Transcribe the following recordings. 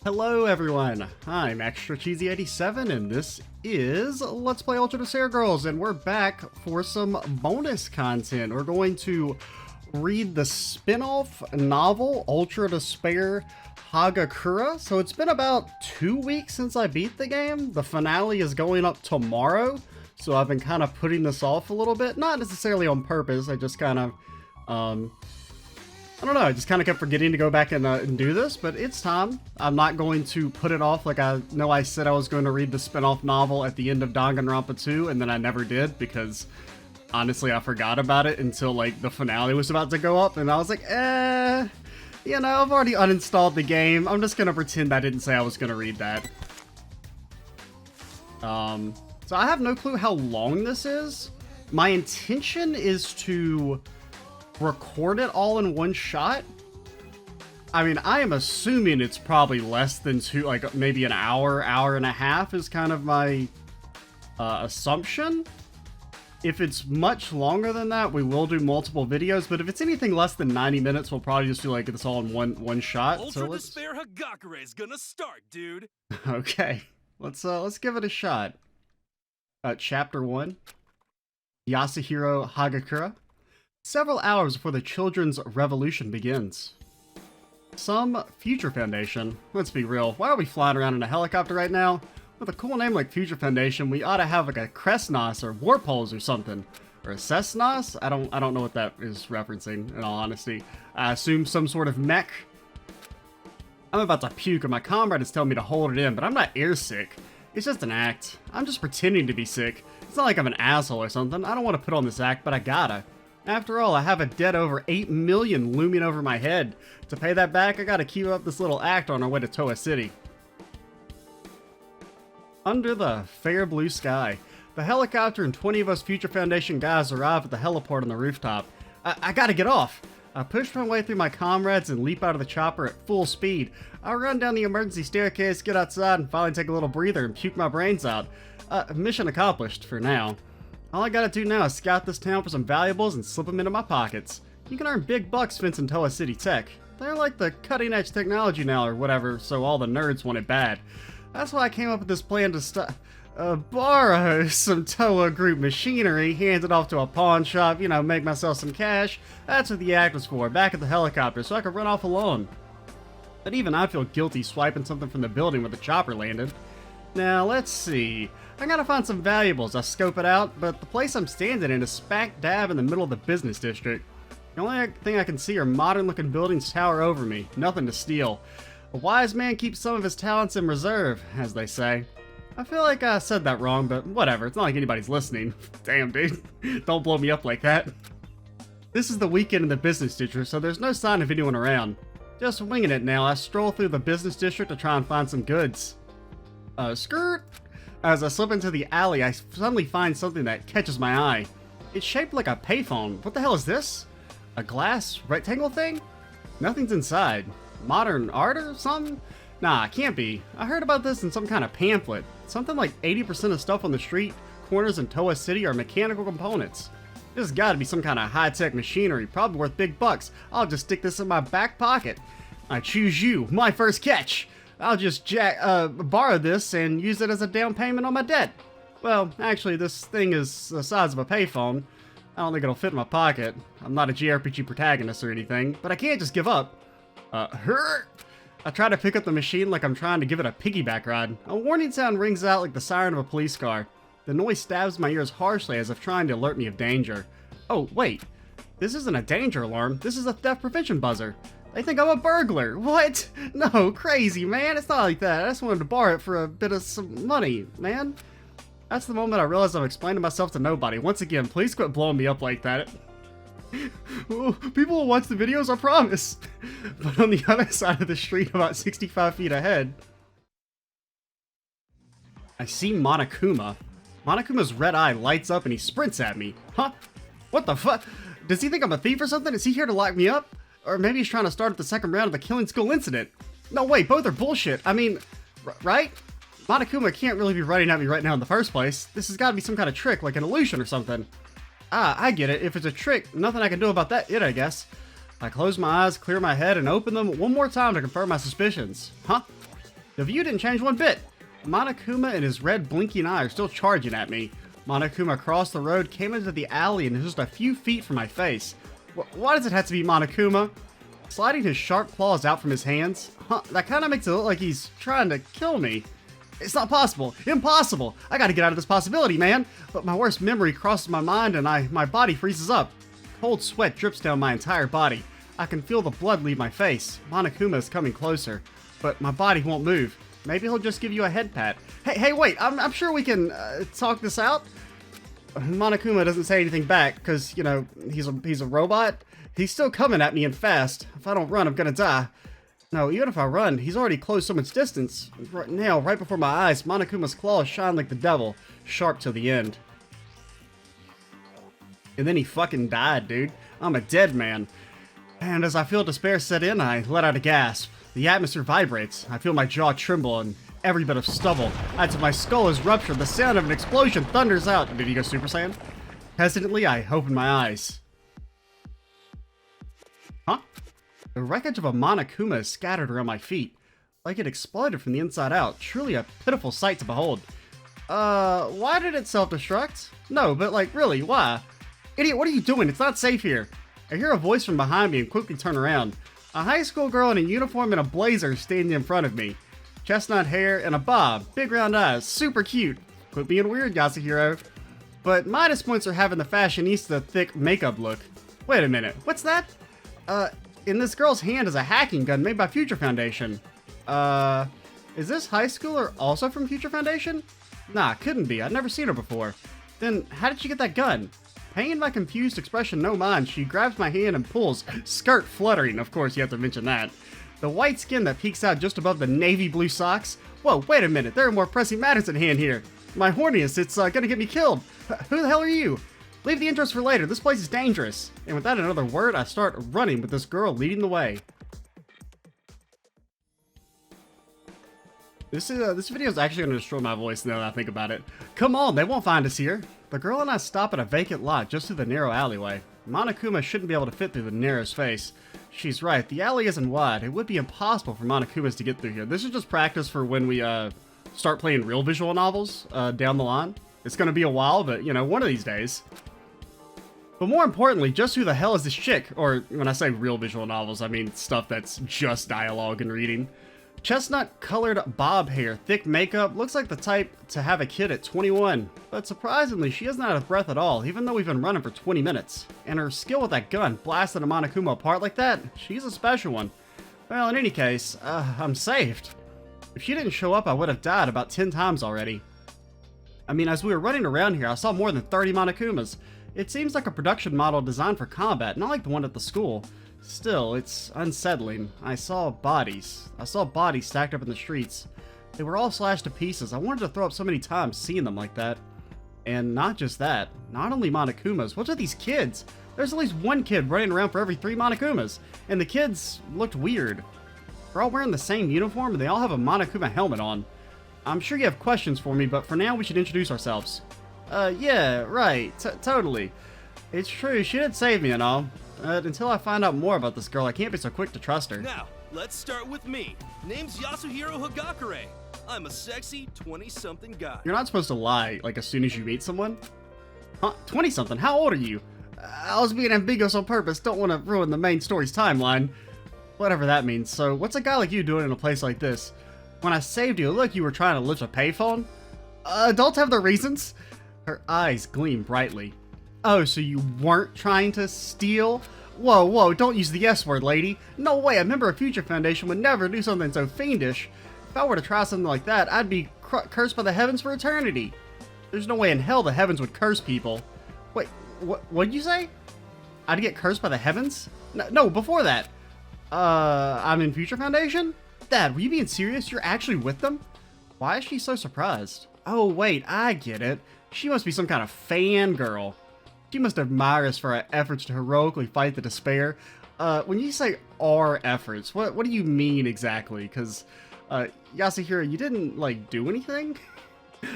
Hello everyone, I'm Extra Cheesy 87 and this is Let's Play Ultra Despair Girls, and we're back for some bonus content. We're going to read the spin-off novel Ultra Despair Hagakure. So it's been about 2 weeks since I beat the game. The finale is going up tomorrow, so I've been kind of putting this off a little bit. Not necessarily on purpose, I just kind of I don't know, I just kind of kept forgetting to go back and do this, but it's time. I'm not going to put it off. Like, I know I said I was going to read the spin-off novel at the end of Danganronpa 2, and then I never did, because honestly I forgot about it until like the finale was about to go up, and I was like, you know, I've already uninstalled the game. I'm just going to pretend I didn't say I was going to read that. So I have no clue how long this is. My intention is to record it all in one shot. I mean, I am assuming it's probably less than like maybe an hour, hour and a half is kind of my assumption. If it's much longer than that, we will do multiple videos, but if it's anything less than 90 minutes, we'll probably just do like this all in one shot. Ultra Despair Hagakure is gonna start, dude. Okay, let's give it a shot. Chapter 1, Yasuhiro Hagakure. Several hours before the children's revolution begins. Some Future Foundation. Let's be real, why are we flying around in a helicopter right now? With a cool name like Future Foundation, we ought to have like a Crestnos or Warpoles or something. Or a Cessnos? I don't know what that is referencing, in all honesty. I assume some sort of mech. I'm about to puke and my comrade is telling me to hold it in, but I'm not air sick. It's just an act. I'm just pretending to be sick. It's not like I'm an asshole or something. I don't want to put on this act, but I gotta. After all, I have a debt over 8 million looming over my head. To pay that back, I gotta queue up this little act on our way to Towa City. Under the fair blue sky, the helicopter and 20 of us Future Foundation guys arrive at the heliport on the rooftop. I gotta get off. I push my way through my comrades and leap out of the chopper at full speed. I run down the emergency staircase, get outside, and finally take a little breather and puke my brains out. Mission accomplished for now. All I gotta do now is scout this town for some valuables and slip them into my pockets. You can earn big bucks fencing Towa City tech. They're like the cutting edge technology now or whatever, so all the nerds want it bad. That's why I came up with this plan to borrow some Towa group machinery, hand it off to a pawn shop, you know, make myself some cash. That's what the act was for, back at the helicopter, so I could run off alone. But even I feel guilty swiping something from the building where the chopper landed. Now, let's see. I gotta find some valuables. I scope it out, but the place I'm standing in is smack dab in the middle of the business district. The only thing I can see are modern-looking buildings tower over me. Nothing to steal. A wise man keeps some of his talents in reserve, as they say. I feel like I said that wrong, but whatever. It's not like anybody's listening. Damn, dude. Don't blow me up like that. This is the weekend in the business district, so there's no sign of anyone around. Just winging it now, I stroll through the business district to try and find some goods. Skirt! As I slip into the alley, I suddenly find something that catches my eye. It's shaped like a payphone. What the hell is this? A glass rectangle thing? Nothing's inside. Modern art or something? Nah, it can't be. I heard about this in some kind of pamphlet. Something like 80% of stuff on the street corners in Towa City are mechanical components. This has got to be some kind of high-tech machinery, probably worth big bucks. I'll just stick this in my back pocket. I choose you, my first catch. I'll just borrow this and use it as a down payment on my debt. Well, actually, this thing is the size of a payphone. I don't think it'll fit in my pocket. I'm not a JRPG protagonist or anything, but I can't just give up. I try to pick up the machine like I'm trying to give it a piggyback ride. A warning sound rings out like the siren of a police car. The noise stabs my ears harshly as if trying to alert me of danger. Oh, wait. This isn't a danger alarm. This is a theft prevention buzzer. They think I'm a burglar. What? No, crazy, man. It's not like that. I just wanted to borrow it for a bit of some money, man. That's the moment I realized I'm explaining myself to nobody. Once again, please quit blowing me up like that. People will watch the videos, I promise. But on the other side of the street, about 65 feet ahead, I see Monokuma. Monokuma's red eye lights up and he sprints at me. Huh? What the fuck? Does he think I'm a thief or something? Is he here to lock me up? Or maybe he's trying to start at the second round of the killing school incident. No, wait, both are bullshit. I mean, right? Monokuma can't really be running at me right now in the first place. This has got to be some kind of trick, like an illusion or something. Ah, I get it. If it's a trick, nothing I can do about that, I guess. I close my eyes, clear my head, and open them one more time to confirm my suspicions. Huh? The view didn't change one bit. Monokuma and his red blinking eye are still charging at me. Monokuma crossed the road, came into the alley, and is just a few feet from my face. Why does it have to be Monokuma? Sliding his sharp claws out from his hands? Huh, that kind of makes it look like he's trying to kill me. It's not possible. Impossible. I gotta get out of this possibility, man. But my worst memory crosses my mind and my body freezes up. Cold sweat drips down my entire body. I can feel the blood leave my face. Monokuma is coming closer, but my body won't move. Maybe he'll just give you a head pat. Hey, wait, I'm sure we can talk this out. Monokuma doesn't say anything back because, you know, he's a robot. He's still coming at me and fast. If I don't run, I'm gonna die. No, even if I run, he's already closed so much distance. Right now, right before my eyes, Monokuma's claws shine like the devil, sharp till the end. And then he fucking died, dude. I'm a dead man. And as I feel despair set in, I let out a gasp. The atmosphere vibrates. I feel my jaw tremble and every bit of stubble. As my skull is ruptured, the sound of an explosion thunders out. Did he go Super Saiyan? Hesitantly, I open my eyes. Huh? The wreckage of a Monokuma is scattered around my feet. Like it exploded from the inside out. Truly a pitiful sight to behold. Why did it self-destruct? No, but like, really, why? Idiot, what are you doing? It's not safe here. I hear a voice from behind me and quickly turn around. A high school girl in a uniform and a blazer standing in front of me. Chestnut hair and a bob, big round eyes, super cute. Quit being weird, Yasuhiro. But minus points are having the fashionista thick makeup look. Wait a minute, what's that? In this girl's hand is a hacking gun made by Future Foundation. Is this high schooler also from Future Foundation? Nah, couldn't be, I'd never seen her before. Then, how did she get that gun? Paying my confused expression no mind, she grabs my hand and pulls, skirt fluttering, of course you have to mention that. The white skin that peeks out just above the navy blue socks. Whoa, wait a minute, there are more pressing matters at hand here. My horniness, it's gonna get me killed. Who the hell are you? Leave the interest for later, this place is dangerous. And without another word, I start running with this girl leading the way. This video is actually gonna destroy my voice now that I think about it. Come on, they won't find us here. The girl and I stop at a vacant lot just through the narrow alleyway. Monokuma shouldn't be able to fit through the narrow space. She's right, the alley isn't wide. It would be impossible for Monokumas to get through here. This is just practice for when we start playing real visual novels down the line. It's gonna be a while, but you know, one of these days. But more importantly, just who the hell is this chick? Or when I say real visual novels, I mean stuff that's just dialogue and reading. Chestnut-colored bob hair, thick makeup, looks like the type to have a kid at 21. But surprisingly, she isn't out of breath at all, even though we've been running for 20 minutes. And her skill with that gun, blasting a Monokuma apart like that, she's a special one. Well, in any case, I'm saved. If she didn't show up, I would have died about 10 times already. I mean, as we were running around here, I saw more than 30 Monokumas. It seems like a production model designed for combat, not like the one at the school. Still, it's unsettling. I saw bodies. Stacked up in the streets. They were all slashed to pieces. I wanted to throw up so many times seeing them like that. And not just that. Not only Monokumas. What's with these kids? There's at least one kid running around for every 3 Monokumas. And the kids looked weird. They're all wearing the same uniform and they all have a Monokuma helmet on. I'm sure you have questions for me, but for now we should introduce ourselves. Yeah, right. Totally. It's true, she did save me and all. Until I find out more about this girl, I can't be so quick to trust her. Now, let's start with me. Name's Yasuhiro Hagakure. I'm a sexy 20-something guy. You're not supposed to lie, like, as soon as you meet someone. Huh? 20-something? How old are you? I was being ambiguous on purpose. Don't want to ruin the main story's timeline. Whatever that means. So, what's a guy like you doing in a place like this? When I saved you, it looked like you were trying to lift a payphone? Adults have their reasons. Her eyes gleam brightly. Oh, so you weren't trying to steal? Whoa, don't use the S word, lady. No way, a member of Future Foundation would never do something so fiendish. If I were to try something like that, I'd be cursed by the heavens for eternity. There's no way in hell the heavens would curse people. Wait, what'd you say? I'd get cursed by the heavens? No, before that. I'm in Future Foundation? Dad, were you being serious? You're actually with them? Why is she so surprised? Oh, wait, I get it. She must be some kind of fangirl. She must admire us for our efforts to heroically fight the despair. When you say our efforts, what do you mean exactly? Because, Yasuhiro, you didn't, like, do anything?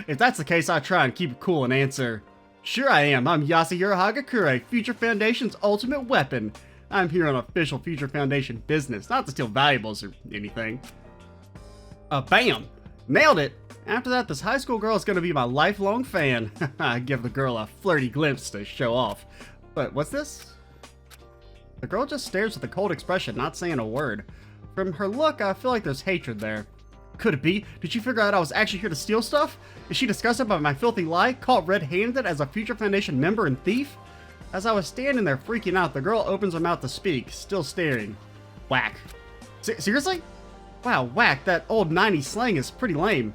If that's the case, I try and keep it cool and answer, sure I am. I'm Yasuhiro Hagakure, Future Foundation's ultimate weapon. I'm here on official Future Foundation business, not to steal valuables or anything. Bam! Nailed it! After that, this high school girl is gonna be my lifelong fan. I give the girl a flirty glimpse to show off. But what's this? The girl just stares with a cold expression, not saying a word. From her look, I feel like there's hatred there. Could it be? Did she figure out I was actually here to steal stuff? Is she disgusted by my filthy lie, caught red-handed as a Future Foundation member and thief? As I was standing there freaking out, the girl opens her mouth to speak, still staring. Whack. Seriously? Wow, whack, that old 90s slang is pretty lame.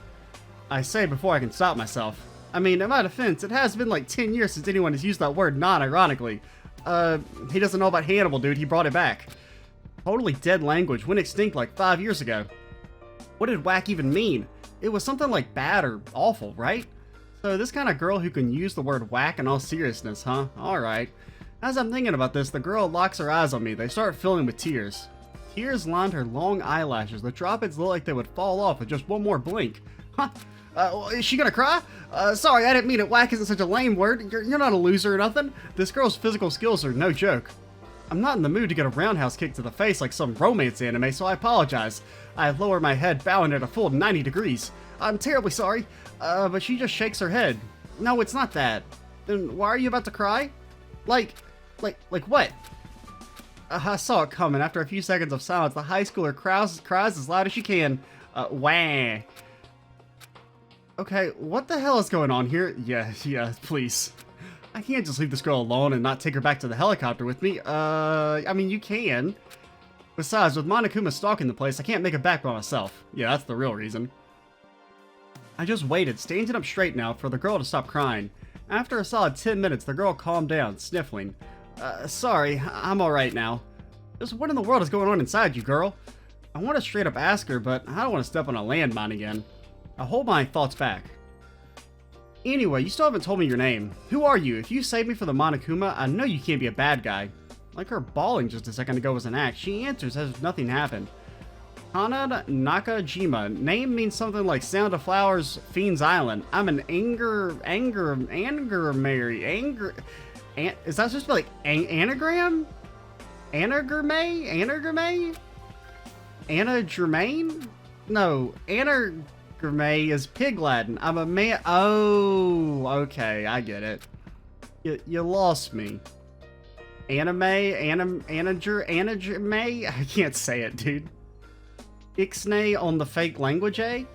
I say before I can stop myself. I mean, in my defense, it has been like 10 years since anyone has used that word non-ironically. He doesn't know about Hannibal, dude, he brought it back. Totally dead language, went extinct like 5 years ago. What did whack even mean? It was something like bad or awful, right? So this kind of girl who can use the word whack in all seriousness, huh? Alright. As I'm thinking about this, the girl locks her eyes on me. They start filling with tears. Tears lined her long eyelashes. The droplets look like they would fall off with just one more blink. Huh? Is she gonna cry? Sorry, I didn't mean it. Whack isn't such a lame word. You're not a loser or nothing. This girl's physical skills are no joke. I'm not in the mood to get a roundhouse kick to the face like some romance anime, so I apologize. I lower my head, bowing at a full 90 degrees. I'm terribly sorry, but she just shakes her head. No, it's not that. Then why are you about to cry? Like what? I saw it coming. After a few seconds of silence, the high schooler cries as loud as she can. Wah. Okay, what the hell is going on here? Yeah, please. I can't just leave this girl alone and not take her back to the helicopter with me. I mean, you can. Besides, with Monokuma stalking the place, I can't make it back by myself. Yeah, that's the real reason. I just waited, standing up straight now, for the girl to stop crying. After a solid 10 minutes, the girl calmed down, sniffling. Sorry, I'm alright now. Just what in the world is going on inside you, girl? I want to straight up ask her, but I don't want to step on a landmine again. I hold my thoughts back. Anyway, you still haven't told me your name. Who are you? If you saved me for the Monokuma, I know you can't be a bad guy. Like her bawling just a second ago was an act. She answers as if nothing happened. Hanada Nakajima. Name means something like Sound of Flowers, Fiend's Island. I'm an is that supposed to be like anagram? Anagrame? Anna Germain? No, Anagrame is Pig Latin. I'm a man. Oh, okay, I get it. You lost me. Anime? I can't say it, dude. Ixnay on the fake language, eh?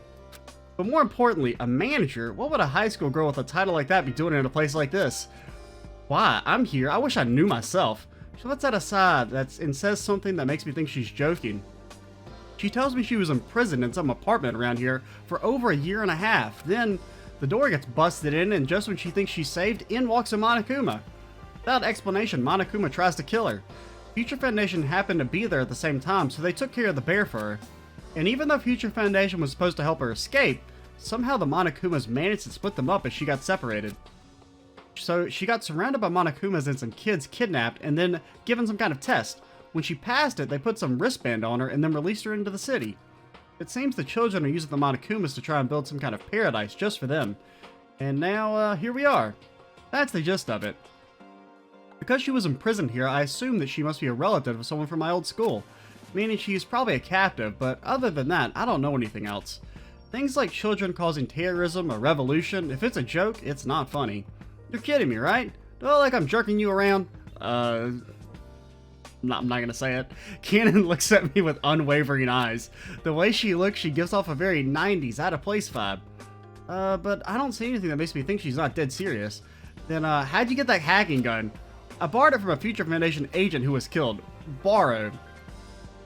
But more importantly, a manager? What would a high school girl with a title like that be doing in a place like this? Why? I'm here. I wish I knew myself. She lets that aside and says something that makes me think she's joking. She tells me she was imprisoned in some apartment around here for over a year and a half. Then, the door gets busted in, and just when she thinks she's saved, in walks a Monokuma. Without explanation, Monokuma tries to kill her. Future Foundation happened to be there at the same time, so they took care of the bear for her. And even though Future Foundation was supposed to help her escape, somehow the Monokumas managed to split them up as she got separated. So she got surrounded by Monokumas and some kids kidnapped and then given some kind of test. When she passed it, they put some wristband on her and then released her into the city. It seems the children are using the Monokumas to try and build some kind of paradise just for them. And now, here we are. That's the gist of it. Because she was imprisoned here, I assume that she must be a relative of someone from my old school. Meaning she's probably a captive, but other than that, I don't know anything else. Things like children causing terrorism or revolution, if it's a joke, it's not funny. You're kidding me, right? Oh, like I'm jerking you around? I'm not gonna say it. Cannon looks at me with unwavering eyes. The way she looks, she gives off a very 90s, out-of-place vibe. But I don't see anything that makes me think she's not dead serious. Then, how'd you get that hacking gun? I borrowed it from a Future Foundation agent who was killed. Borrowed.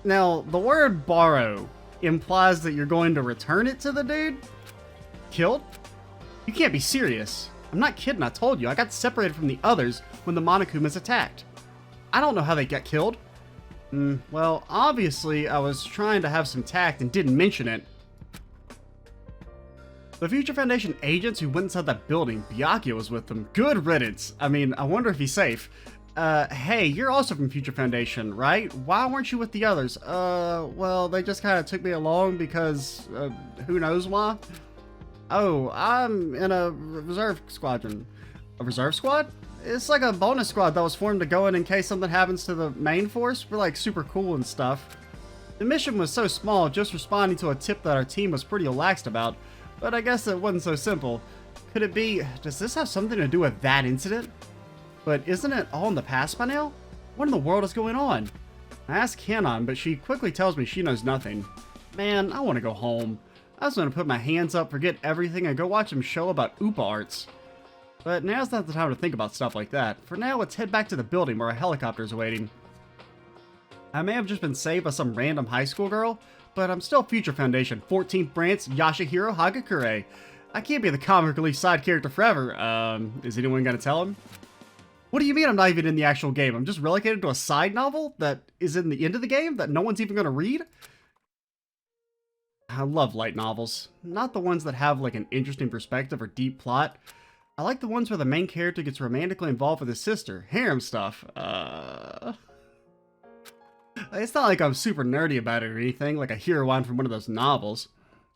Now, the word borrow implies that you're going to return it to the dude? Killed? You can't be serious. I'm not kidding, I told you. I got separated from the others when the Monokumas attacked. I don't know how they got killed. Well, obviously, I was trying to have some tact and didn't mention it. The Future Foundation agents who went inside that building, Byakuya was with them. Good riddance. I mean, I wonder if he's safe. Hey, you're also from Future Foundation, right? Why weren't you with the others? Well, they just kind of took me along because, who knows why? Oh, I'm in a reserve squadron. A reserve squad? It's like a bonus squad that was formed to go in case something happens to the main force. We're like super cool and stuff. The mission was so small, just responding to a tip that our team was pretty relaxed about, but I guess it wasn't so simple. Could it be, does this have something to do with that incident? But isn't it all in the past by now? What in the world is going on? I ask Canon, but she quickly tells me she knows nothing. Man, I want to go home. I just want to put my hands up, forget everything, and go watch some show about Oopa arts. But now's not the time to think about stuff like that. For now, let's head back to the building where our helicopter's waiting. I may have just been saved by some random high school girl, but I'm still Future Foundation 14th branch Yashihiro Hagakure. I can't be the comic relief side character forever. Is anyone gonna tell him? What do you mean I'm not even in the actual game? I'm just relegated to a side novel that is in the end of the game that no one's even gonna read? I love light novels. Not the ones that have like an interesting perspective or deep plot. I like the ones where the main character gets romantically involved with his sister. Harem stuff. It's not like I'm super nerdy about it or anything, like a heroine from one of those novels.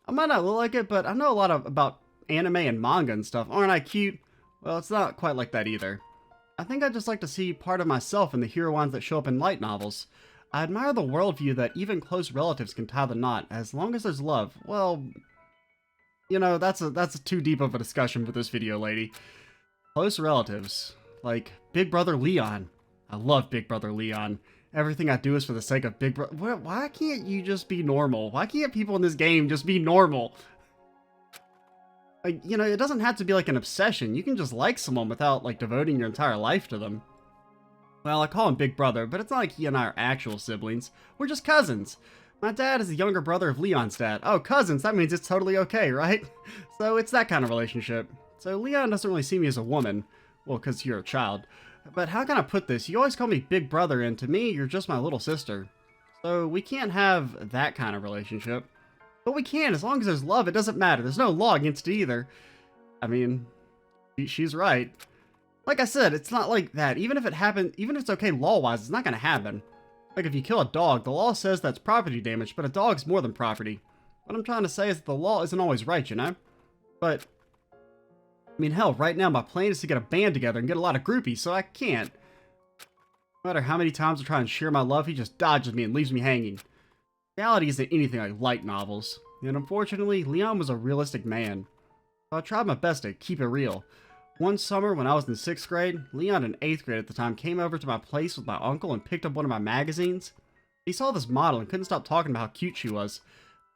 I might not look like it, but I know a lot about anime and manga and stuff. Aren't I cute? Well, it's not quite like that either. I think I just like to see part of myself in the heroines that show up in light novels. I admire the worldview that even close relatives can tie the knot, as long as there's love. Well, you know, that's too deep of a discussion for this video, lady. Close relatives. Like Big Brother Leon. I love Big Brother Leon. Everything I do is for the sake of Big Brother. Why can't you just be normal? Why can't people in this game just be normal? Like, you know, it doesn't have to be like an obsession. You can just like someone without like devoting your entire life to them. Well, I call him Big Brother, but it's not like he and I are actual siblings. We're just cousins. My dad is the younger brother of Leon's dad. Oh, cousins, that means it's totally okay, right? So it's that kind of relationship. So Leon doesn't really see me as a woman. Well, because you're a child. But how can I put this? You always call me Big Brother, and to me, you're just my little sister. So we can't have that kind of relationship. But we can, as long as there's love, it doesn't matter. There's no law against it either. I mean, she's right. Like I said, it's not like that. Even if it happened, even if it's okay law-wise, it's not going to happen. Like if you kill a dog, the law says that's property damage, but a dog's more than property. What I'm trying to say is that the law isn't always right, you know? But I mean, hell, right now my plan is to get a band together and get a lot of groupies, so I can't. No matter how many times I try and share my love, he just dodges me and leaves me hanging. Reality isn't anything like light novels, and unfortunately, Leon was a realistic man. So I tried my best to keep it real. One summer, when I was in 6th grade, Leon in 8th grade at the time came over to my place with my uncle and picked up one of my magazines. He saw this model and couldn't stop talking about how cute she was.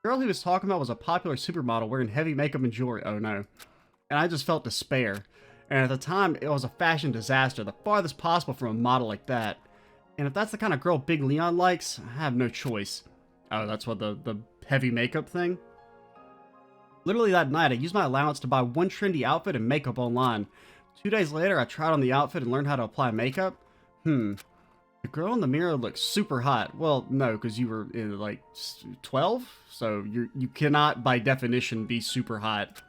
The girl he was talking about was a popular supermodel wearing heavy makeup and jewelry. Oh no. And I just felt despair. And at the time, it was a fashion disaster, the farthest possible from a model like that. And if that's the kind of girl Big Leon likes, I have no choice. Oh, that's what the heavy makeup thing? Literally that night, I used my allowance to buy one trendy outfit and makeup online. 2 days later, I tried on the outfit and learned how to apply makeup. The girl in the mirror looked super hot. Well, no, because you were in like 12, so you cannot, by definition, be super hot.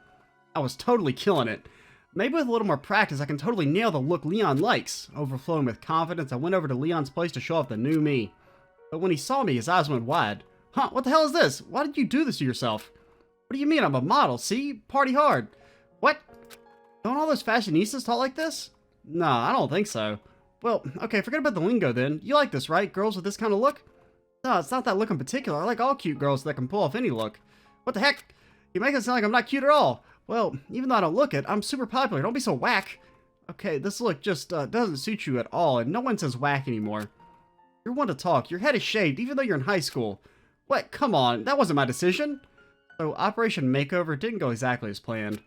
I was totally killing it. Maybe with a little more practice, I can totally nail the look Leon likes. Overflowing with confidence, I went over to Leon's place to show off the new me. But when he saw me, his eyes went wide. Huh, what the hell is this? Why did you do this to yourself? What do you mean I'm a model? See? Party hard. What? Don't all those fashionistas talk like this? Nah, I don't think so. Well, okay, forget about the lingo then. You like this, right? Girls with this kind of look? No, it's not that look in particular. I like all cute girls that can pull off any look. What the heck? You make it sound like I'm not cute at all. Well, even though I don't look it, I'm super popular. Don't be so whack. Okay, this look just doesn't suit you at all, and no one says whack anymore. You're one to talk. Your head is shaved, even though you're in high school. What? Come on, that wasn't my decision. So, Operation Makeover didn't go exactly as planned.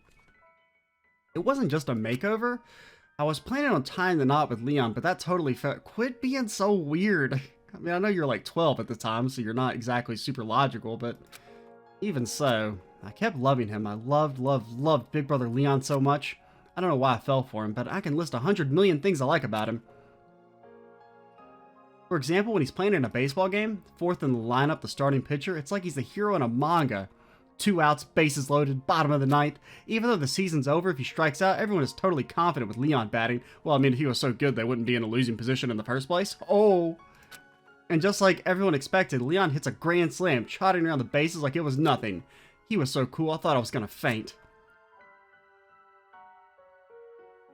It wasn't just a makeover. I was planning on tying the knot with Leon, but that totally felt... Quit being so weird. I mean, I know you're like 12 at the time, so you're not exactly super logical, but even so, I kept loving him. I loved Big Brother Leon so much. I don't know why I fell for him, but I can list 100 million things I like about him. For example, when he's playing in a baseball game, fourth in the lineup, the starting pitcher, it's like he's the hero in a manga. 2 outs, bases loaded, bottom of the ninth. Even though the season's over, if he strikes out, everyone is totally confident with Leon batting. Well, I mean, if he was so good, they wouldn't be in a losing position in the first place. Oh! And just like everyone expected, Leon hits a grand slam, trotting around the bases like it was nothing. He was so cool, I thought I was gonna faint.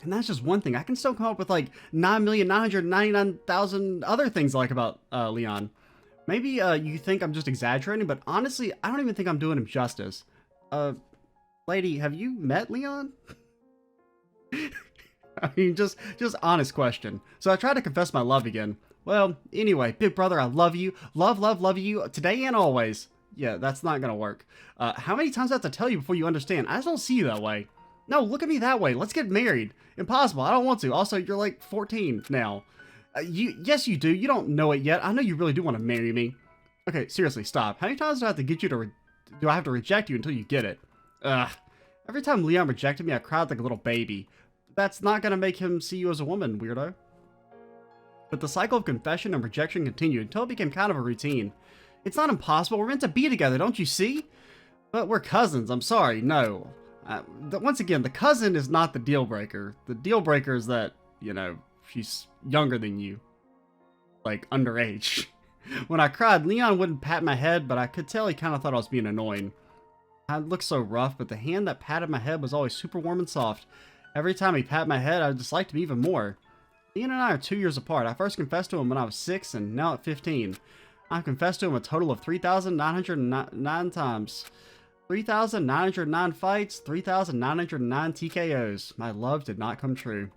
And that's just one thing. I can still come up with like 9,999,000 other things I like about Leon. Maybe you think I'm just exaggerating, but honestly, I don't even think I'm doing him justice. Lady, have you met Leon? I mean, just honest question. So I tried to confess my love again. Well, anyway, big brother, I love you. Love you today and always. Yeah, that's not gonna work. How many times do I have to tell you before you understand? I just don't see you that way. No, look at me that way. Let's get married. Impossible. I don't want to. Also, you're like 14 now. Yes, you do. You don't know it yet. I know you really do want to marry me. Okay, seriously, stop. How many times do I have to get you to do I have to reject you until you get it? Ugh. Every time Leon rejected me, I cried like a little baby. That's not gonna make him see you as a woman, weirdo. But the cycle of confession and rejection continued until it became kind of a routine. It's not impossible. We're meant to be together, don't you see? But we're cousins. I'm sorry. No. Once again, the cousin is not the deal breaker. The deal breaker is that, you know, she's younger than you. Like, underage. When I cried, Leon wouldn't pat my head, but I could tell he kind of thought I was being annoying. I looked so rough, but the hand that patted my head was always super warm and soft. Every time he patted my head, I disliked him even more. Leon and I are 2 years apart. I first confessed to him when I was 6, and now at 15. I've confessed to him a total of 3,909 times. 3,909 fights, 3,909 TKOs. My love did not come true.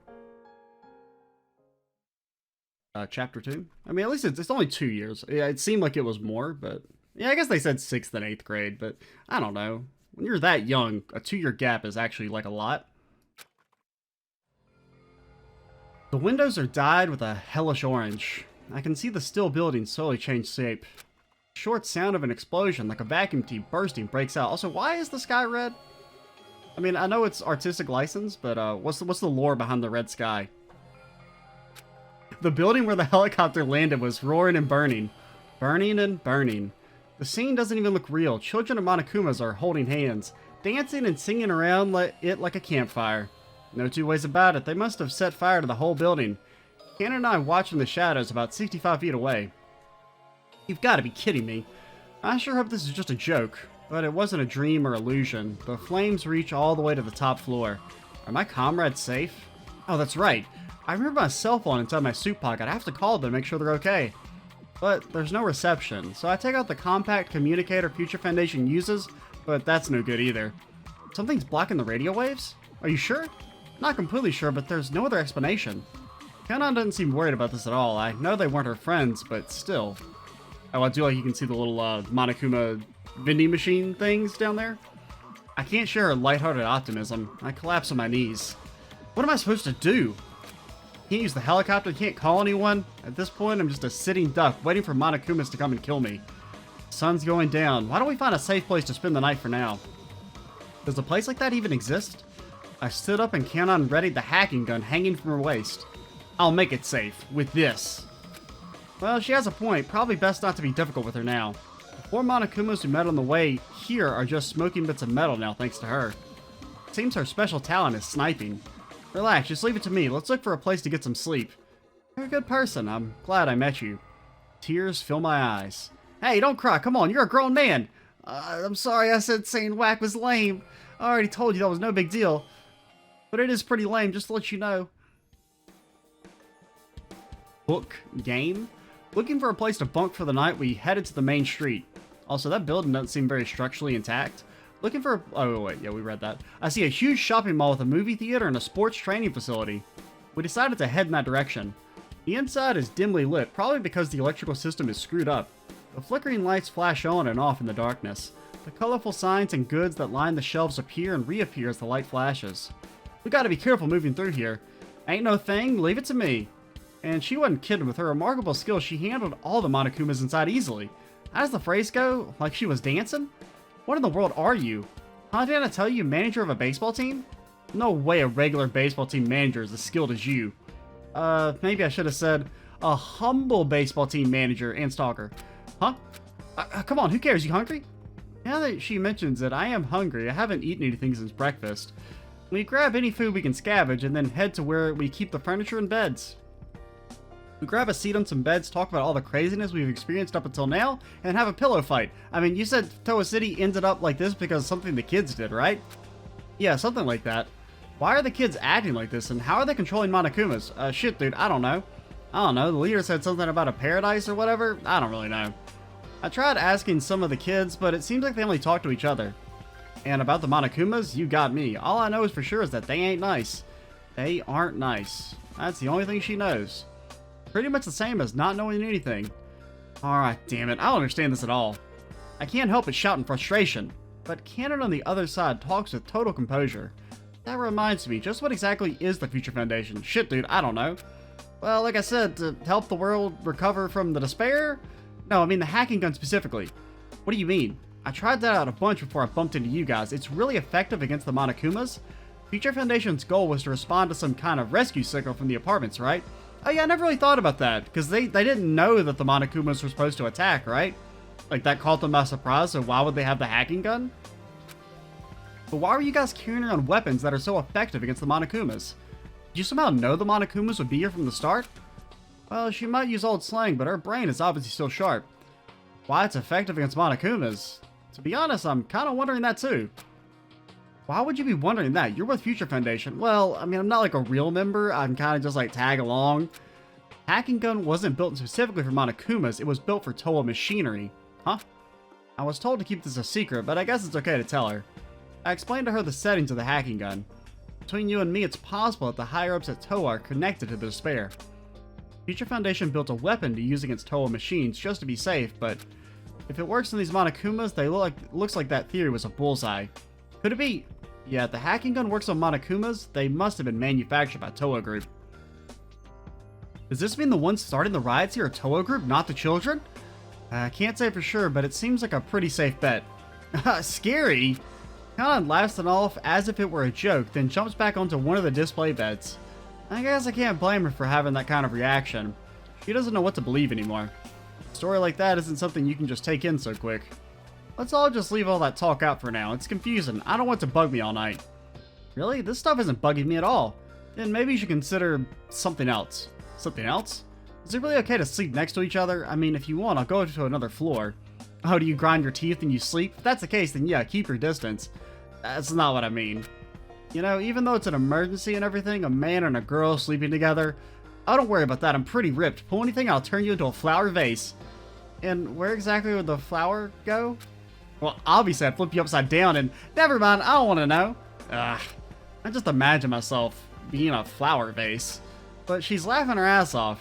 Chapter 2? I mean, at least it's only 2 years. Yeah, it seemed like it was more, but... Yeah, I guess they said 6th and 8th grade, but I don't know. When you're that young, a 2-year gap is actually like a lot. The windows are dyed with a hellish orange. I can see the still building slowly change shape. Short sound of an explosion, like a vacuum tube bursting, breaks out. Also, why is the sky red? I mean, I know it's artistic license, but what's the lore behind the red sky? The building where the helicopter landed was roaring and burning. Burning and burning. The scene doesn't even look real. Children of Monokumas are holding hands, dancing and singing around it like a campfire. No two ways about it. They must have set fire to the whole building. Ken and I watched in the shadows about 65 feet away. You've got to be kidding me. I sure hope this is just a joke, but it wasn't a dream or illusion. The flames reach all the way to the top floor. Are my comrades safe? Oh, that's right. I remember my cell phone inside my suit pocket. I have to call them to make sure they're okay. But there's no reception, so I take out the compact communicator Future Foundation uses, but that's no good either. Something's blocking the radio waves? Are you sure? Not completely sure, but there's no other explanation. Kanon doesn't seem worried about this at all. I know they weren't her friends, but still. Oh, I do like you can see the little Monokuma vending machine things down there. I can't share her lighthearted optimism. I collapse on my knees. What am I supposed to do? Can't use the helicopter, can't call anyone. At this point, I'm just a sitting duck waiting for Monokumas to come and kill me. Sun's going down. Why don't we find a safe place to spend the night for now? Does a place like that even exist? I stood up and Kanon readied the hacking gun hanging from her waist. I'll make it safe, with this. Well, she has a point. Probably best not to be difficult with her now. The 4 Monokumas we met on the way here are just smoking bits of metal now thanks to her. It seems her special talent is sniping. Relax, just leave it to me. Let's look for a place to get some sleep. You're a good person. I'm glad I met you. Tears fill my eyes. Hey, don't cry. Come on, you're a grown man. I'm sorry I said saying whack was lame. I already told you that was no big deal. But it is pretty lame, just to let you know. Book game? Looking for a place to bunk for the night, we headed to the main street. Also, that building doesn't seem very structurally intact. Looking for... Oh, wait. Yeah, we read that. I see a huge shopping mall with a movie theater and a sports training facility. We decided to head in that direction. The inside is dimly lit, probably because the electrical system is screwed up. The flickering lights flash on and off in the darkness. The colorful signs and goods that line the shelves appear and reappear as the light flashes. We gotta be careful moving through here. Ain't no thing, leave it to me. And she wasn't kidding. With her remarkable skill, she handled all the Monokumas inside easily. How does the phrase go? Like she was dancing? What in the world are you? Huh, did I tell you, manager of a baseball team? No way a regular baseball team manager is as skilled as you. Maybe I should have said a humble baseball team manager and stalker. Huh? Come on, who cares? You hungry? Now that she mentions it, I am hungry. I haven't eaten anything since breakfast. We grab any food we can scavenge and then head to where we keep the furniture and beds. We grab a seat on some beds, talk about all the craziness we've experienced up until now, and have a pillow fight. I mean, you said Towa City ended up like this because of something the kids did, right? Yeah, something like that. Why are the kids acting like this, and how are they controlling Monokumas? Shit, dude, I don't know. The leader said something about a paradise or whatever? I don't really know. I tried asking some of the kids, but it seems like they only talk to each other. And about the Monokumas, you got me. All I know is for sure is that they ain't nice. They aren't nice. That's the only thing she knows. Pretty much the same as not knowing anything. Alright, damn it, I don't understand this at all. I can't help but shout in frustration, but Cannon on the other side talks with total composure. That reminds me, just what exactly is the Future Foundation? Shit, dude, I don't know. Well, like I said, to help the world recover from the despair? No, I mean the hacking gun specifically. What do you mean? I tried that out a bunch before I bumped into you guys. It's really effective against the Monokumas. Future Foundation's goal was to respond to some kind of rescue signal from the apartments, right? Oh yeah, I never really thought about that, because they didn't know that the Monokumas were supposed to attack, right? Like, that caught them by surprise, so why would they have the hacking gun? But why were you guys carrying around weapons that are so effective against the Monokumas? Did you somehow know the Monokumas would be here from the start? Well, she might use old slang, but her brain is obviously still sharp. Why it's effective against Monokumas? To be honest, I'm kind of wondering that too. Why would you be wondering that? You're with Future Foundation. Well, I mean, I'm not like a real member. I'm kind of just like tag along. Hacking gun wasn't built specifically for Monokumas. It was built for Towa machinery. Huh? I was told to keep this a secret, but I guess it's okay to tell her. I explained to her the settings of the hacking gun. Between you and me, it's possible that the higher-ups at Towa are connected to the despair. Future Foundation built a weapon to use against Towa machines just to be safe, but if it works on these Monokumas, looks like that theory was a bullseye. Could it be? Yeah, if the hacking gun works on Monokumas, they must have been manufactured by Towa Group. Does this mean the ones starting the riots here are Towa Group, not the children? I can't say for sure, but it seems like a pretty safe bet. Scary! Kanan laughs it off as if it were a joke, then jumps back onto one of the display beds. I guess I can't blame her for having that kind of reaction. She doesn't know what to believe anymore. A story like that isn't something you can just take in so quick. Let's all just leave all that talk out for now. It's confusing. I don't want it to bug me all night. Really? This stuff isn't bugging me at all. Then maybe you should consider something else. Something else? Is it really okay to sleep next to each other? I mean, if you want, I'll go to another floor. Oh, do you grind your teeth and you sleep? If that's the case, then yeah, keep your distance. That's not what I mean. You know, even though it's an emergency and everything, a man and a girl sleeping together, oh, don't worry about that. I'm pretty ripped. Pull anything, I'll turn you into a flower vase. And where exactly would the flower go? Well, obviously I'd flip you upside down and never mind, I don't want to know. I just imagine myself being a flower vase. But she's laughing her ass off.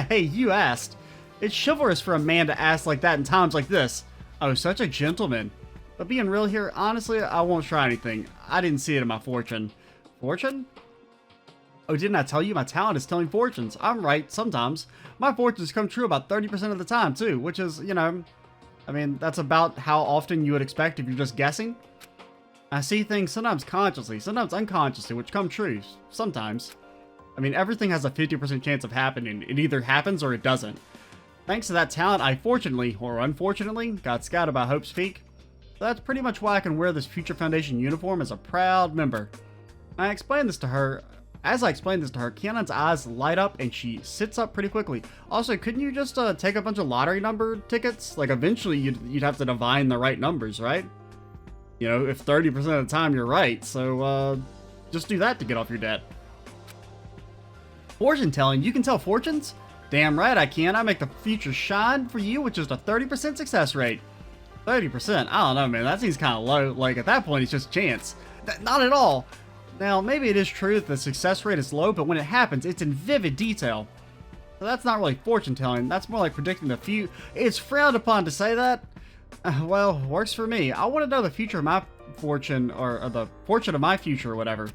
Hey, you asked. It's chivalrous for a man to ask like that in times like this. Oh, such a gentleman. But being real here, honestly, I won't try anything. I didn't see it in my fortune. Fortune? Oh, didn't I tell you my talent is telling fortunes? I'm right, sometimes. My fortunes come true about 30% of the time, too, which is, you know, I mean, that's about how often you would expect if you're just guessing. I see things sometimes consciously, sometimes unconsciously, which come true. Sometimes. I mean, everything has a 50% chance of happening. It either happens or it doesn't. Thanks to that talent, I fortunately, or unfortunately, got scouted by Hope's Peak. So that's pretty much why I can wear this Future Foundation uniform as a proud member. As I explained this to her, Kiana's eyes light up and she sits up pretty quickly. Also, couldn't you just take a bunch of lottery number tickets? Like, eventually you'd have to divine the right numbers, right? You know, if 30% of the time you're right, so just do that to get off your debt. Fortune telling, you can tell fortunes? Damn right I can. I make the future shine for you, which is a 30% success rate. 30%? I don't know, man. That seems kind of low. Like, at that point, it's just chance. Not at all. Now, maybe it is true that the success rate is low, but when it happens, it's in vivid detail. So that's not really fortune telling. That's more like predicting the future. It's frowned upon to say that. Well, works for me. I want to know the future of my fortune, or the fortune of my future, or whatever.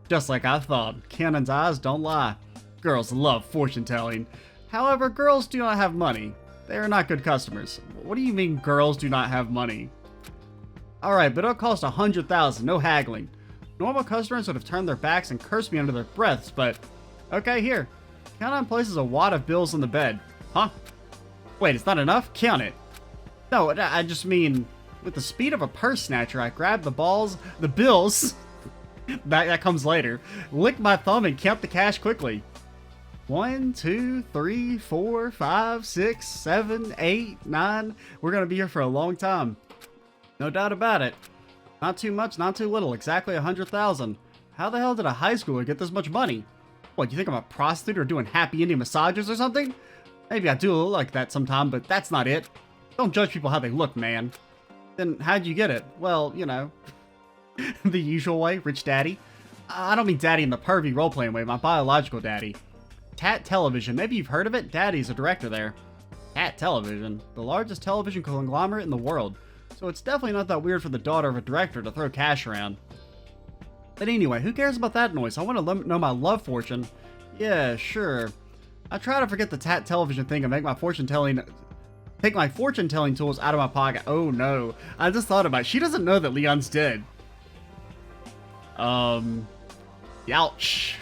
Just like I thought. Kanon's eyes don't lie. Girls love fortune telling. However, girls do not have money. They are not good customers. What do you mean girls do not have money? Alright, but it'll cost 100,000, no haggling. Normal customers would have turned their backs and cursed me under their breaths, but... Okay, here. Kanon places a wad of bills on the bed. Huh? Wait, it's not enough? Count it. No, I just mean... With the speed of a purse snatcher, I grab the bills... that comes later. Lick my thumb and count the cash quickly. 1, 2, 3, 4, 5, 6, 7, 8, 9. We're gonna be here for a long time. No doubt about it. Not too much, not too little. Exactly 100,000. How the hell did a high schooler get this much money? What, you think I'm a prostitute or doing happy ending massages or something? Maybe I do look like that sometime, but that's not it. Don't judge people how they look, man. Then how'd you get it? Well, you know, the usual way, rich daddy. I don't mean daddy in the pervy role-playing way, my biological daddy. Tat Television, maybe you've heard of it? Daddy's a director there. Tat Television, the largest television conglomerate in the world. So it's definitely not that weird for the daughter of a director to throw cash around. But anyway, who cares about that noise? I want to know my love fortune. Yeah, sure. I try to forget the Tat Television thing and make my take my fortune-telling tools out of my pocket. Oh no, I just thought about it. She doesn't know that Leon's dead. Youch.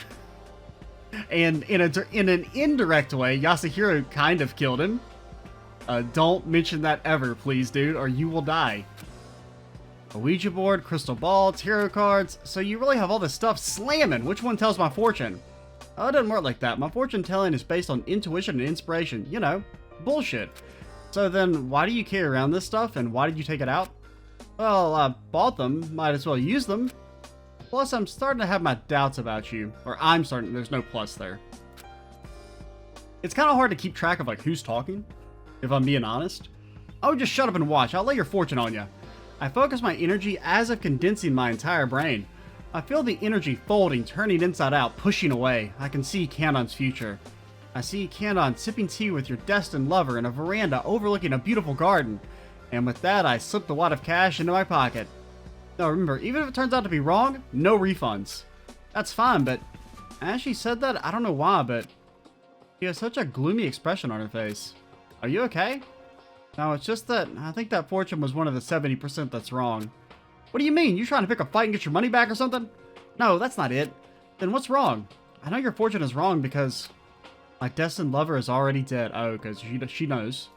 And in an indirect way, Yasuhiro kind of killed him. Don't mention that ever, please, dude, or you will die. A Ouija board, crystal ball, tarot cards. So you really have all this stuff slamming. Which one tells my fortune? Oh, it doesn't work like that. My fortune telling is based on intuition and inspiration. You know, bullshit. So then, why do you carry around this stuff, and why did you take it out? Well, I bought them. Might as well use them. Plus, I'm starting to have my doubts about you. Or I'm starting, there's no plus there. It's kind of hard to keep track of, like, who's talking, if I'm being honest. Oh, just shut up and watch. I'll lay your fortune on you. I focus my energy as if condensing my entire brain. I feel the energy folding, turning inside out, pushing away. I can see Kanon's future. I see Kanon sipping tea with your destined lover in a veranda overlooking a beautiful garden. And with that, I slip the wad of cash into my pocket. Now remember, even if it turns out to be wrong, no refunds. That's fine, but as she said that, I don't know why, but she has such a gloomy expression on her face. Are you okay? No, it's just that I think that fortune was one of the 70% that's wrong. What do you mean? You trying to pick a fight and get your money back or something? No, that's not it. Then what's wrong? I know your fortune is wrong because my destined lover is already dead. Oh, because she knows.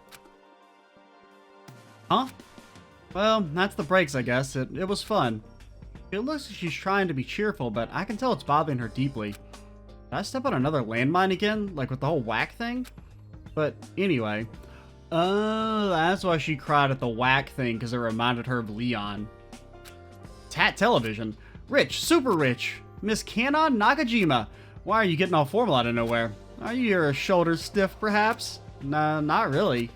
Huh? Well, that's the breaks, I guess. It was fun. It looks like she's trying to be cheerful, but I can tell it's bothering her deeply. Did I step on another landmine again? Like with the whole whack thing? But anyway. Oh, that's why she cried at the whack thing, because it reminded her of Leon. Tat Television. Rich, super rich. Miss Kanon Nakajima. Why are you getting all formal out of nowhere? Are your shoulders stiff, perhaps? Nah, not really.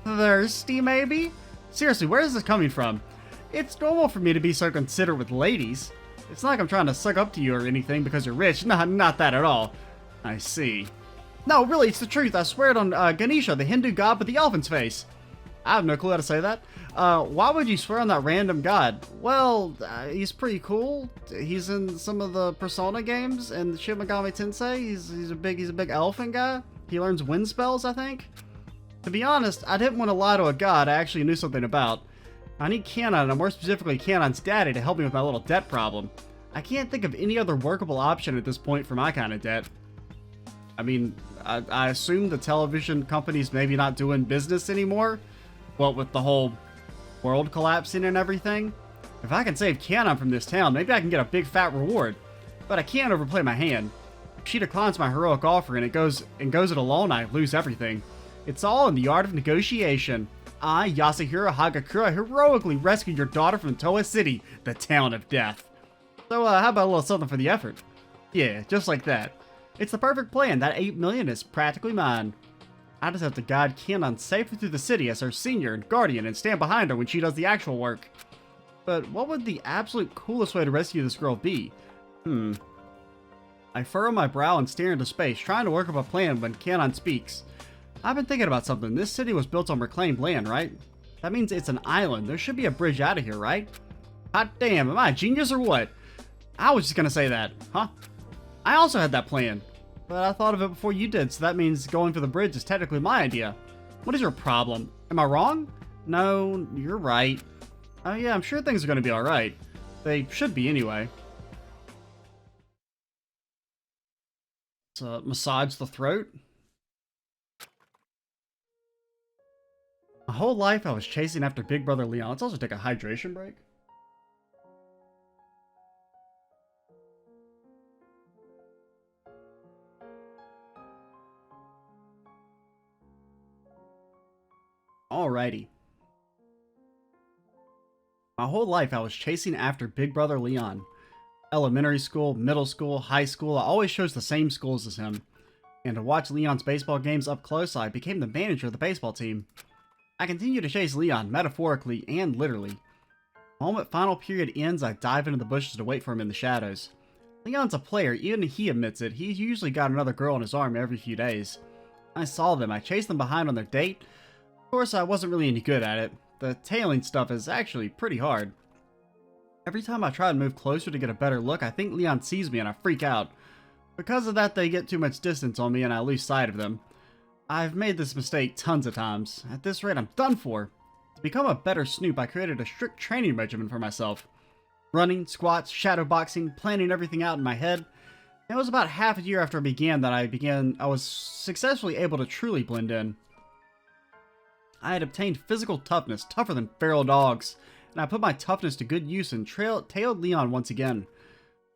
Thirsty, maybe? Seriously, where is this coming from? It's normal for me to be so considerate with ladies. It's not like I'm trying to suck up to you or anything because you're rich. Nah, not that at all. I see. No, really, it's the truth. I swear it on Ganesha, the Hindu god with the elephant's face. I have no clue how to say that. Why would you swear on that random god? Well, he's pretty cool. He's in some of the Persona games and Shin Megami Tensei. He's a big elephant guy. He learns wind spells, I think. To be honest, I didn't want to lie to a god I actually knew something about. I need Kanon, and more specifically Kanon's daddy, to help me with my little debt problem. I can't think of any other workable option at this point for my kind of debt. I mean, I assume the television company's maybe not doing business anymore. What with the whole world collapsing and everything. If I can save Kanon from this town, maybe I can get a big fat reward. But I can't overplay my hand. If she declines my heroic offer and it goes it alone, I lose everything. It's all in the art of negotiation. I, Yasuhiro Hagakure, heroically rescued your daughter from Towa City, the town of death. So, how about a little something for the effort? Yeah, just like that. It's the perfect plan. That 8 million is practically mine. I just have to guide Kanon safely through the city as her senior and guardian and stand behind her when she does the actual work. But what would the absolute coolest way to rescue this girl be? I furrow my brow and stare into space, trying to work up a plan when Kanon speaks. I've been thinking about something. This city was built on reclaimed land, right? That means it's an island. There should be a bridge out of here, right? Hot damn, am I a genius or what? I was just gonna say that, huh? I also had that plan, but I thought of it before you did, so that means going for the bridge is technically my idea. What is your problem? Am I wrong? No, you're right. Oh yeah, I'm sure things are gonna be alright. They should be anyway. Let's massage the throat. My whole life I was chasing after Big Brother Leon. Let's also take a hydration break. Alrighty. My whole life I was chasing after Big Brother Leon. Elementary school, middle school, high school, I always chose the same schools as him. And to watch Leon's baseball games up close, I became the manager of the baseball team. I continue to chase Leon, metaphorically and literally. The moment final period ends, I dive into the bushes to wait for him in the shadows. Leon's a player, even he admits it. He's usually got another girl in his arm every few days. I saw them, I chased them behind on their date. Of course, I wasn't really any good at it. The tailing stuff is actually pretty hard. Every time I try to move closer to get a better look, I think Leon sees me and I freak out. Because of that, they get too much distance on me and I lose sight of them. I've made this mistake tons of times. At this rate, I'm done for. To become a better Snoop, I created a strict training regimen for myself. Running, squats, shadowboxing, planning everything out in my head. It was about half a year after I began that I was successfully able to truly blend in. I had obtained physical toughness, tougher than feral dogs, and I put my toughness to good use and tailed Leon once again.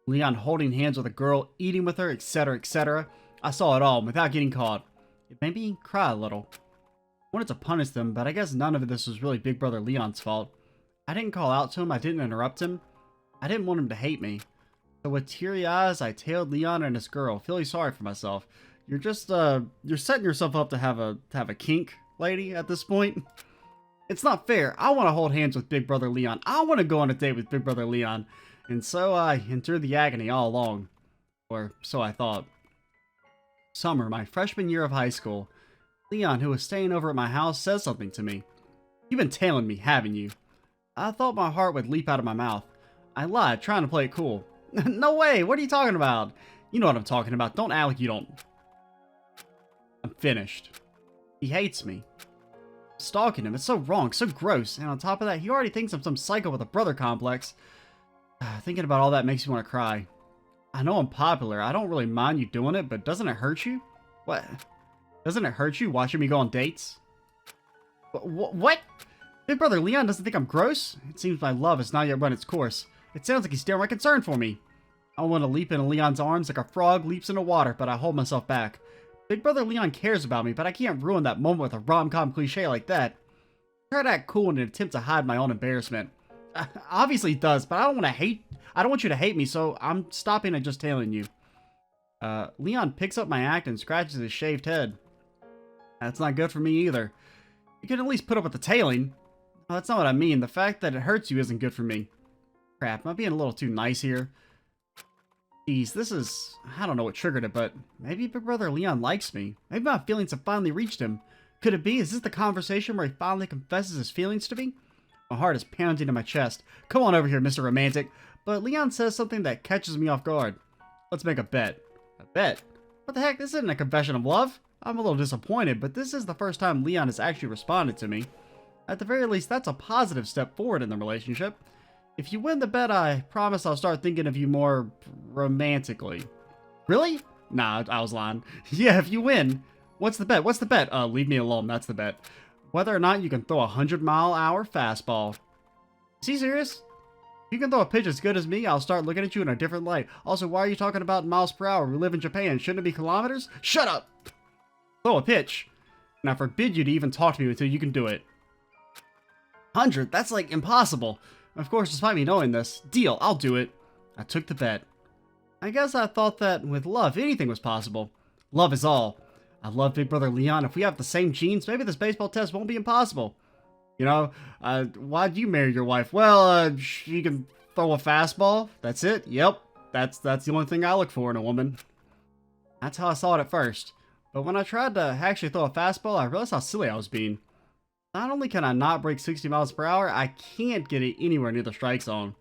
Leon holding hands with a girl, eating with her, etc., etc. I saw it all without getting caught. It made me cry a little. I wanted to punish them, but I guess none of this was really Big Brother Leon's fault. I didn't call out to him, I didn't interrupt him. I didn't want him to hate me. So with teary eyes, I tailed Leon and his girl, feeling sorry for myself. You're just, you're setting yourself up to have a kink, lady, at this point. It's not fair. I want to hold hands with Big Brother Leon. I want to go on a date with Big Brother Leon. And so I endured the agony all along. Or so I thought. Summer, my freshman year of high school. Leon, who was staying over at my house, says something to me. You've been tailing me, haven't you? I thought my heart would leap out of my mouth. I lied, trying to play it cool. No way, what are you talking about? You know what I'm talking about, don't act like you don't. I'm finished. He hates me. Stalking him, it's so wrong, so gross, and on top of that, he already thinks I'm some psycho with a brother complex. Thinking about all that makes me want to cry. I know I'm popular, I don't really mind you doing it, but doesn't it hurt you? What? Doesn't it hurt you watching me go on dates? What? Big Brother Leon doesn't think I'm gross? It seems my love has not yet run its course. It sounds like he's downright concerned for me. I want to leap into Leon's arms like a frog leaps into water, but I hold myself back. Big Brother Leon cares about me, but I can't ruin that moment with a rom-com cliche like that. I try to act cool in an attempt to hide my own embarrassment. Obviously it does, but I don't want you to hate me, so I'm stopping at just tailing you. Leon picks up my act and scratches his shaved head. That's not good for me either. You can at least put up with the tailing. No, that's not what I mean. The fact that it hurts you isn't good for me. Crap, am I being a little too nice here? Jeez, I don't know what triggered it, but maybe Big Brother Leon likes me. Maybe my feelings have finally reached him. Could it be? Is this the conversation where he finally confesses his feelings to me? My heart is pounding in my chest. Come on over here, Mr. Romantic. But Leon says something that catches me off guard. Let's make a bet. A bet? What the heck? This isn't a confession of love. I'm a little disappointed, but this is the first time Leon has actually responded to me. At the very least, that's a positive step forward in the relationship. If you win the bet, I promise I'll start thinking of you more romantically. Really? Nah, I was lying. Yeah, if you win. What's the bet? What's the bet? Leave me alone. That's the bet. Whether or not you can throw a 100-mile-an-hour fastball. Is he serious? If you can throw a pitch as good as me, I'll start looking at you in a different light. Also, why are you talking about miles per hour? We live in Japan. Shouldn't it be kilometers? Shut up! Throw a pitch. And I forbid you to even talk to me until you can do it. 100? That's like impossible. Of course, despite me knowing this, deal, I'll do it. I took the bet. I guess I thought that with love, anything was possible. Love is all. I love Big Brother Leon. If we have the same genes, maybe this baseball test won't be impossible. You know, why'd you marry your wife? Well, she can throw a fastball. That's it. Yep. That's the only thing I look for in a woman. That's how I saw it at first. But when I tried to actually throw a fastball, I realized how silly I was being. Not only can I not break 60 miles per hour, I can't get it anywhere near the strike zone.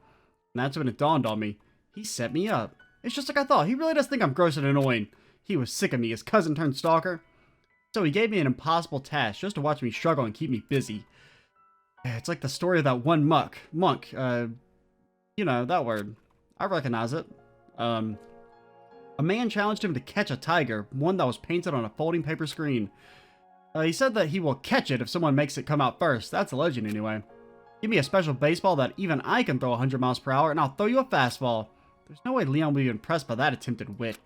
And that's when it dawned on me. He set me up. It's just like I thought. He really does think I'm gross and annoying. He was sick of me, his cousin turned stalker. So he gave me an impossible task just to watch me struggle and keep me busy. It's like the story of that one monk. You know, that word. I recognize it. A man challenged him to catch a tiger, one that was painted on a folding paper screen. He said that he will catch it if someone makes it come out first. That's a legend anyway. Give me a special baseball that even I can throw 100 miles per hour and I'll throw you a fastball. There's no way Leon will be impressed by that attempted wit.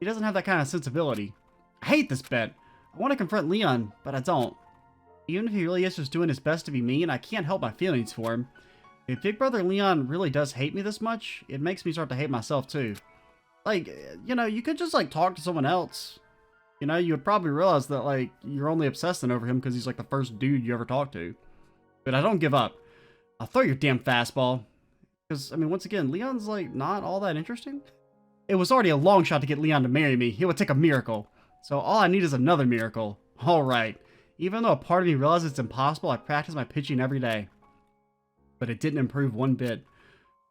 He doesn't have that kind of sensibility. I hate this bet. I want to confront Leon, but I don't. Even if he really is just doing his best to be mean, I can't help my feelings for him. If Big Brother Leon really does hate me this much, it makes me start to hate myself too. Like, you know, you could just like talk to someone else. You know, you would probably realize that, like, you're only obsessing over him because he's, like, the first dude you ever talked to. But I don't give up. I'll throw your damn fastball. Because, I mean, once again, Leon's, like, not all that interesting. It was already a long shot to get Leon to marry me. It would take a miracle. So all I need is another miracle. Alright. Even though a part of me realizes it's impossible, I practice my pitching every day. But it didn't improve one bit.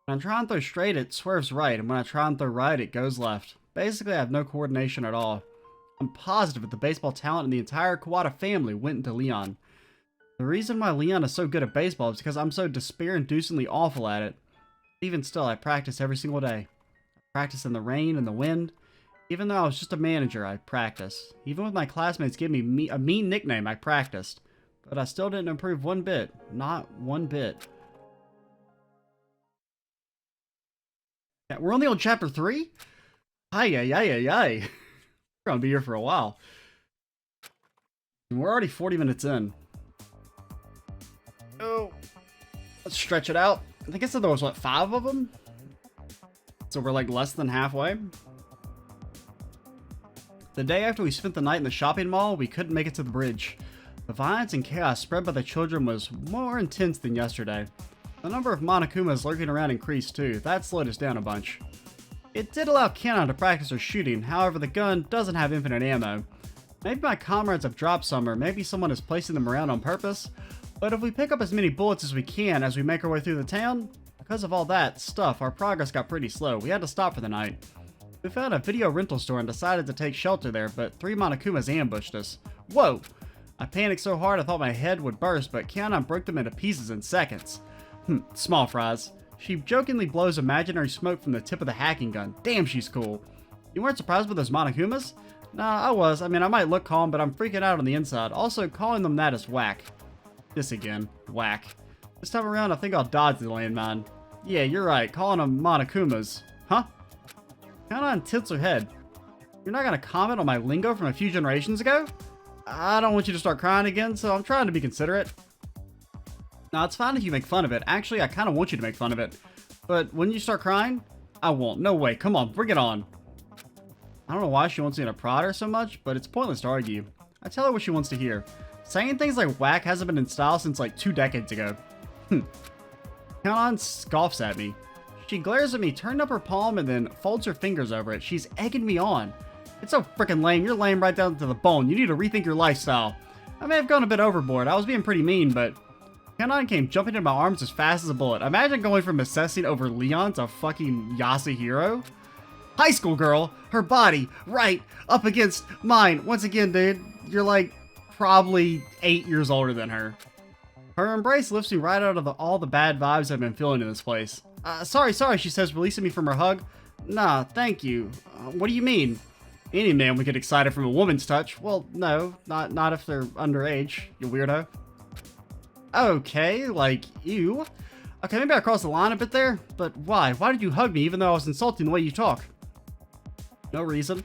When I try and throw straight, it swerves right, and when I try and throw right, it goes left. Basically, I have no coordination at all. I'm positive that the baseball talent in the entire Kawada family went into Leon. The reason why Leon is so good at baseball is because I'm so despair-inducingly awful at it. Even still, I practice every single day. I practice in the rain and the wind. Even though I was just a manager, I practiced. Even with my classmates giving me a mean nickname, I practiced. But I still didn't improve one bit. Not one bit. Yeah, we're only on chapter 3? Ay. We're gonna be here for a while. And we're already 40 minutes in. Oh, let's stretch it out. I think I said there was, what, 5 of them? So we're like less than halfway. The day after we spent the night in the shopping mall, we couldn't make it to the bridge. The violence and chaos spread by the children was more intense than yesterday. The number of Monokumas lurking around increased too. That slowed us down a bunch. It did allow Kanon to practice her shooting, however the gun doesn't have infinite ammo. Maybe my comrades have dropped some, or maybe someone is placing them around on purpose. But if we pick up as many bullets as we can as we make our way through the town, because of all that stuff, our progress got pretty slow. We had to stop for the night. We found a video rental store and decided to take shelter there, but 3 Monokumas ambushed us. Whoa! I panicked so hard I thought my head would burst, but Kanon broke them into pieces in seconds. Small fries. She jokingly blows imaginary smoke from the tip of the hacking gun. Damn, she's cool. You weren't surprised with those Monokumas? Nah, I was. I mean, I might look calm, but I'm freaking out on the inside. Also, calling them that is whack. This again. Whack. This time around, I think I'll dodge the landmine. Yeah, you're right. Calling them Monokumas. Huh? Kanon tilts her head. You're not gonna comment on my lingo from a few generations ago? I don't want you to start crying again, so I'm trying to be considerate. Now, it's fine if you make fun of it. Actually, I kind of want you to make fun of it. But when you start crying, I won't. No way. Come on, bring it on. I don't know why she wants me to prod her so much, but it's pointless to argue. I tell her what she wants to hear. Saying things like whack hasn't been in style since like 2 decades ago. Kanon scoffs at me. She glares at me, turned up her palm, and then folds her fingers over it. She's egging me on. It's so freaking lame. You're lame right down to the bone. You need to rethink your lifestyle. I may have gone a bit overboard. I was being pretty mean, but Kanon came jumping into my arms as fast as a bullet. Imagine going from obsessing over Leon to fucking Yasuhiro. High school girl, her body, right, up against mine. Once again, dude, you're like probably 8 years older than her. Her embrace lifts me right out of all the bad vibes I've been feeling in this place. Sorry, she says, releasing me from her hug. Nah, thank you. What do you mean? Any man would get excited from a woman's touch. Well, no, not if they're underage, you weirdo. Okay, like, ew. Okay, maybe I crossed the line a bit there, but why? Why did you hug me even though I was insulting the way you talk? No reason.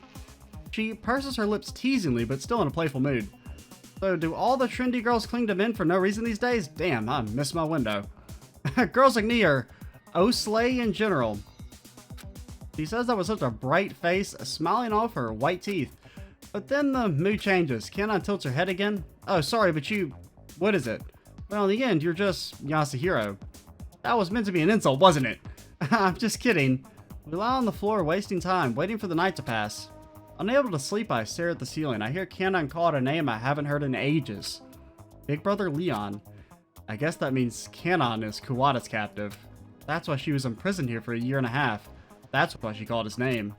She purses her lips teasingly, but still in a playful mood. So do all the trendy girls cling to men for no reason these days? Damn, I missed my window. Girls like me are O-slay in general. She says that with such a bright face, smiling off her white teeth. But then the mood changes. Kanon tilts her head again. Oh, sorry, but you... What is it? Well, in the end, you're just Yasuhiro. That was meant to be an insult, wasn't it? I'm just kidding. We lie on the floor, wasting time, waiting for the night to pass. Unable to sleep, I stare at the ceiling. I hear Kanon call out a name I haven't heard in ages. Big Brother Leon. I guess that means Kanon is Kawada's captive. That's why she was imprisoned here for 1.5 years. That's why she called his name.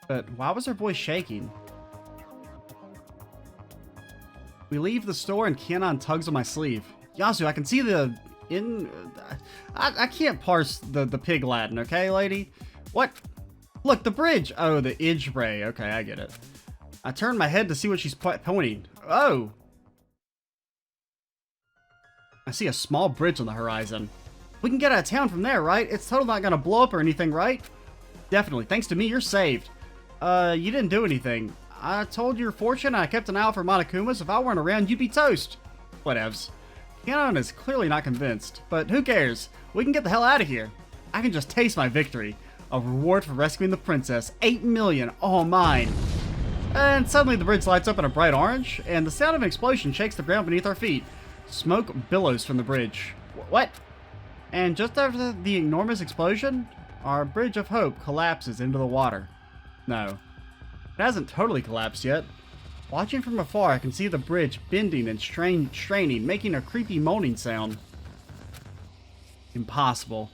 But why was her voice shaking? We leave the store and Kanon tugs on my sleeve. Yasu, I can see the... I can't parse the pig Latin, okay, lady? What? Look, the bridge! Oh, the Ijbre. Okay, I get it. I turn my head to see what she's pointing. Oh! I see a small bridge on the horizon. We can get out of town from there, right? It's totally not gonna blow up or anything, right? Definitely. Thanks to me, you're saved. You didn't do anything. I told your fortune and I kept an eye out for Monokumas. If I weren't around, you'd be toast. Whatevs. Kanon is clearly not convinced, but who cares? We can get the hell out of here. I can just taste my victory. A reward for rescuing the princess. 8 million, all mine. And suddenly the bridge lights up in a bright orange, and the sound of an explosion shakes the ground beneath our feet. Smoke billows from the bridge. What? And just after the enormous explosion, our bridge of hope collapses into the water. No, it hasn't totally collapsed yet. Watching from afar, I can see the bridge bending and straining, making a creepy moaning sound. Impossible.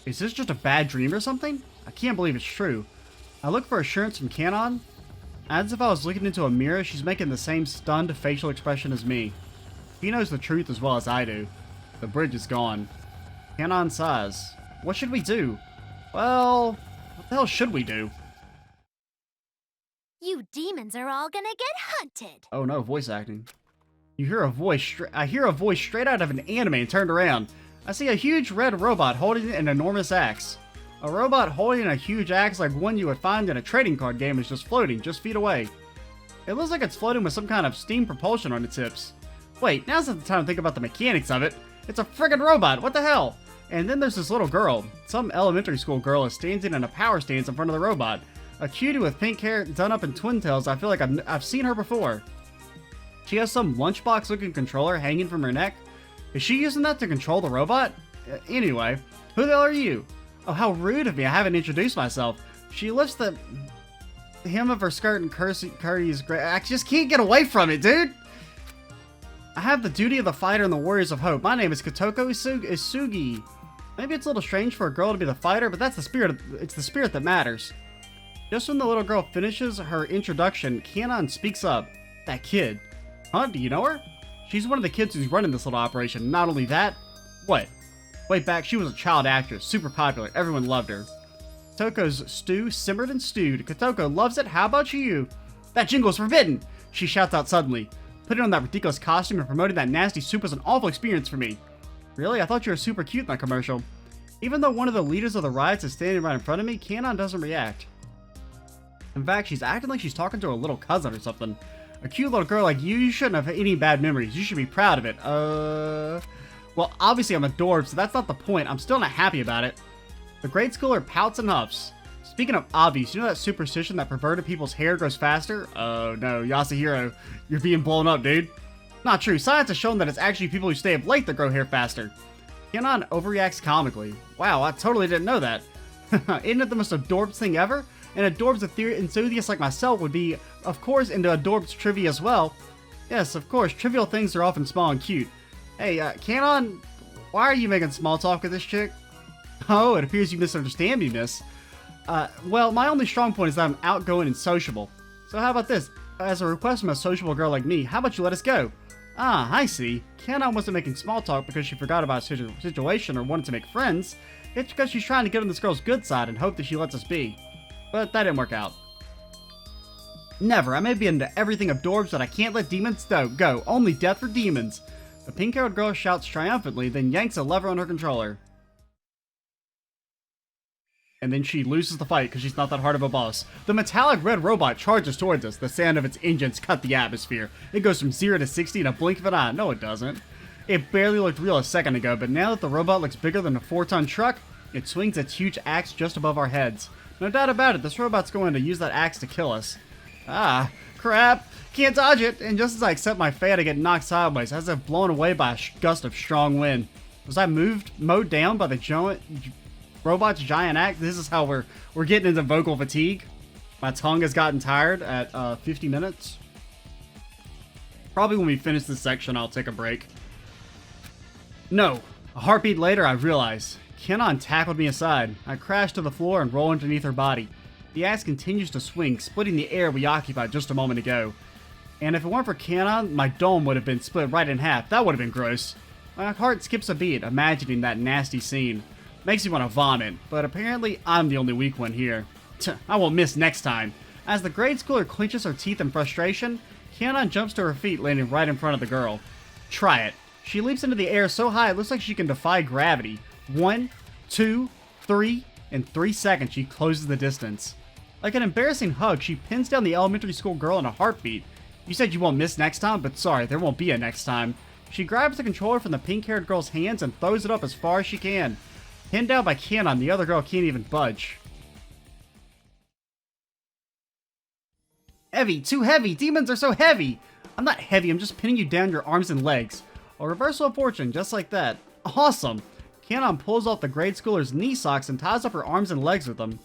Is this just a bad dream or something? I can't believe it's true. I look for assurance from Kanon. As if I was looking into a mirror, she's making the same stunned facial expression as me. He knows the truth as well as I do. The bridge is gone. Kanon sighs. What should we do? Well, what the hell should we do? You demons are all gonna get hunted. Oh no, voice acting. You hear a voice. I hear a voice straight out of an anime and turned around. I see a huge red robot holding an enormous axe. A robot holding a huge axe like one you would find in a trading card game is just floating just feet away. It looks like it's floating with some kind of steam propulsion on its hips. Wait, now's not the time to think about the mechanics of it. It's a friggin' robot, what the hell? And then there's this little girl. Some elementary school girl is standing in a power stance in front of the robot. A cutie with pink hair done up in twin tails. I feel like I've seen her before. She has some lunchbox looking controller hanging from her neck. Is she using that to control the robot? Anyway, who the hell are you? Oh, how rude of me, I haven't introduced myself. She lifts the hem of her skirt and Curdy's gray. I just can't get away from it, dude! I have the duty of the fighter and the warriors of hope. My name is Kotoko Isugi. Maybe it's a little strange for a girl to be the fighter, but that's the spirit. It's the spirit that matters. Just when the little girl finishes her introduction, Kanon speaks up. That kid. Huh? Do you know her? She's one of the kids who's running this little operation. Not only that, what? Way back, she was a child actress, super popular. Everyone loved her. Kotoko's stew simmered and stewed. Kotoko loves it. How about you? That jingle is forbidden! She shouts out suddenly. Putting on that ridiculous costume and promoting that nasty soup was an awful experience for me. Really? I thought you were super cute in that commercial. Even though one of the leaders of the riots is standing right in front of me, Kanon doesn't react. In fact, she's acting like she's talking to her little cousin or something. A cute little girl like you shouldn't have any bad memories. You should be proud of it. Well, obviously I'm a dork, so that's not the point. I'm still not happy about it. The grade schooler pouts and huffs. Speaking of obvious, you know that superstition that perverted people's hair grows faster? Oh no, Yasuhiro, you're being blown up, dude. Not true. Science has shown that it's actually people who stay up late that grow hair faster. Kanon overreacts comically. Wow, I totally didn't know that. Isn't it the most adorbs thing ever? And adorbs enthusiasts like myself would be, of course, into adorbs trivia as well. Yes, of course, trivial things are often small and cute. Hey, Kanon, why are you making small talk with this chick? Oh, it appears you misunderstand me, miss. Well, my only strong point is that I'm outgoing and sociable. So how about this? As a request from a sociable girl like me, how about you let us go? Ah, I see. Kanon wasn't making small talk because she forgot about her situation or wanted to make friends. It's because she's trying to get on this girl's good side and hope that she lets us be. But that didn't work out. Never. I may be into everything adorbs, but I can't let demons go. Only death for demons. The pink-haired girl shouts triumphantly, then yanks a lever on her controller. And then she loses the fight because she's not that hard of a boss. The metallic red robot charges towards us. The sound of its engines cut the atmosphere. It goes from 0 to 60 in a blink of an eye. No, it doesn't. It barely looked real a second ago, but now that the robot looks bigger than a 4-ton truck, it swings its huge axe just above our heads. No doubt about it, this robot's going to use that axe to kill us. Ah, crap. Can't dodge it. And just as I accept my fate, I get knocked sideways, as if blown away by a gust of strong wind. Was I mowed down by the robot's giant axe? This is how we're getting into vocal fatigue. My tongue has gotten tired at 50 minutes. Probably when we finish this section, I'll take a break. No. A heartbeat later, I realize. Kanon tackled me aside. I crashed to the floor and roll underneath her body. The axe continues to swing, splitting the air we occupied just a moment ago. And if it weren't for Kanon, my dome would have been split right in half. That would have been gross. My heart skips a beat, imagining that nasty scene. Makes me want to vomit, but apparently I'm the only weak one here. I won't miss next time. As the grade schooler clenches her teeth in frustration, Kanon jumps to her feet, landing right in front of the girl. Try it. She leaps into the air so high it looks like she can defy gravity. 1, 2, 3, in 3 seconds she closes the distance. Like an embarrassing hug, she pins down the elementary school girl in a heartbeat. You said you won't miss next time, but sorry, there won't be a next time. She grabs the controller from the pink-haired girl's hands and throws it up as far as she can. Pinned down by Kanon, the other girl can't even budge. Heavy, too heavy. Demons are so heavy. I'm not heavy, I'm just pinning you down your arms and legs. A reversal of fortune, just like that. Awesome. Kanon pulls off the grade schooler's knee socks and ties up her arms and legs with them.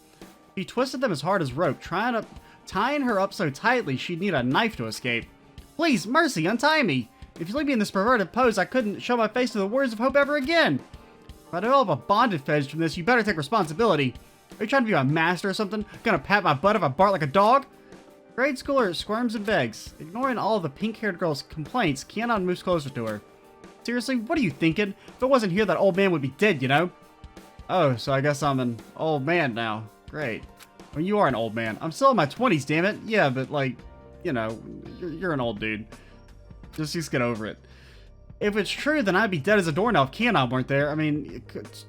He twisted them as hard as rope, tying her up so tightly she'd need a knife to escape. Please, mercy, untie me. If you leave me in this perverted pose, I couldn't show my face to the words of hope ever again. If I develop a bondage fetish from this, you better take responsibility. Are you trying to be my master or something? Gonna pat my butt if I bark like a dog? Grade schooler squirms and begs. Ignoring all of the pink-haired girl's complaints, Kanon moves closer to her. Seriously, what are you thinking? If it wasn't here, that old man would be dead, you know? Oh, so I guess I'm an old man now. Great. Well, you are an old man. I'm still in my 20s, damn it. Yeah, but like, you know, you're an old dude. Just get over it. If it's true, then I'd be dead as a doornail if Kanon weren't there. I mean,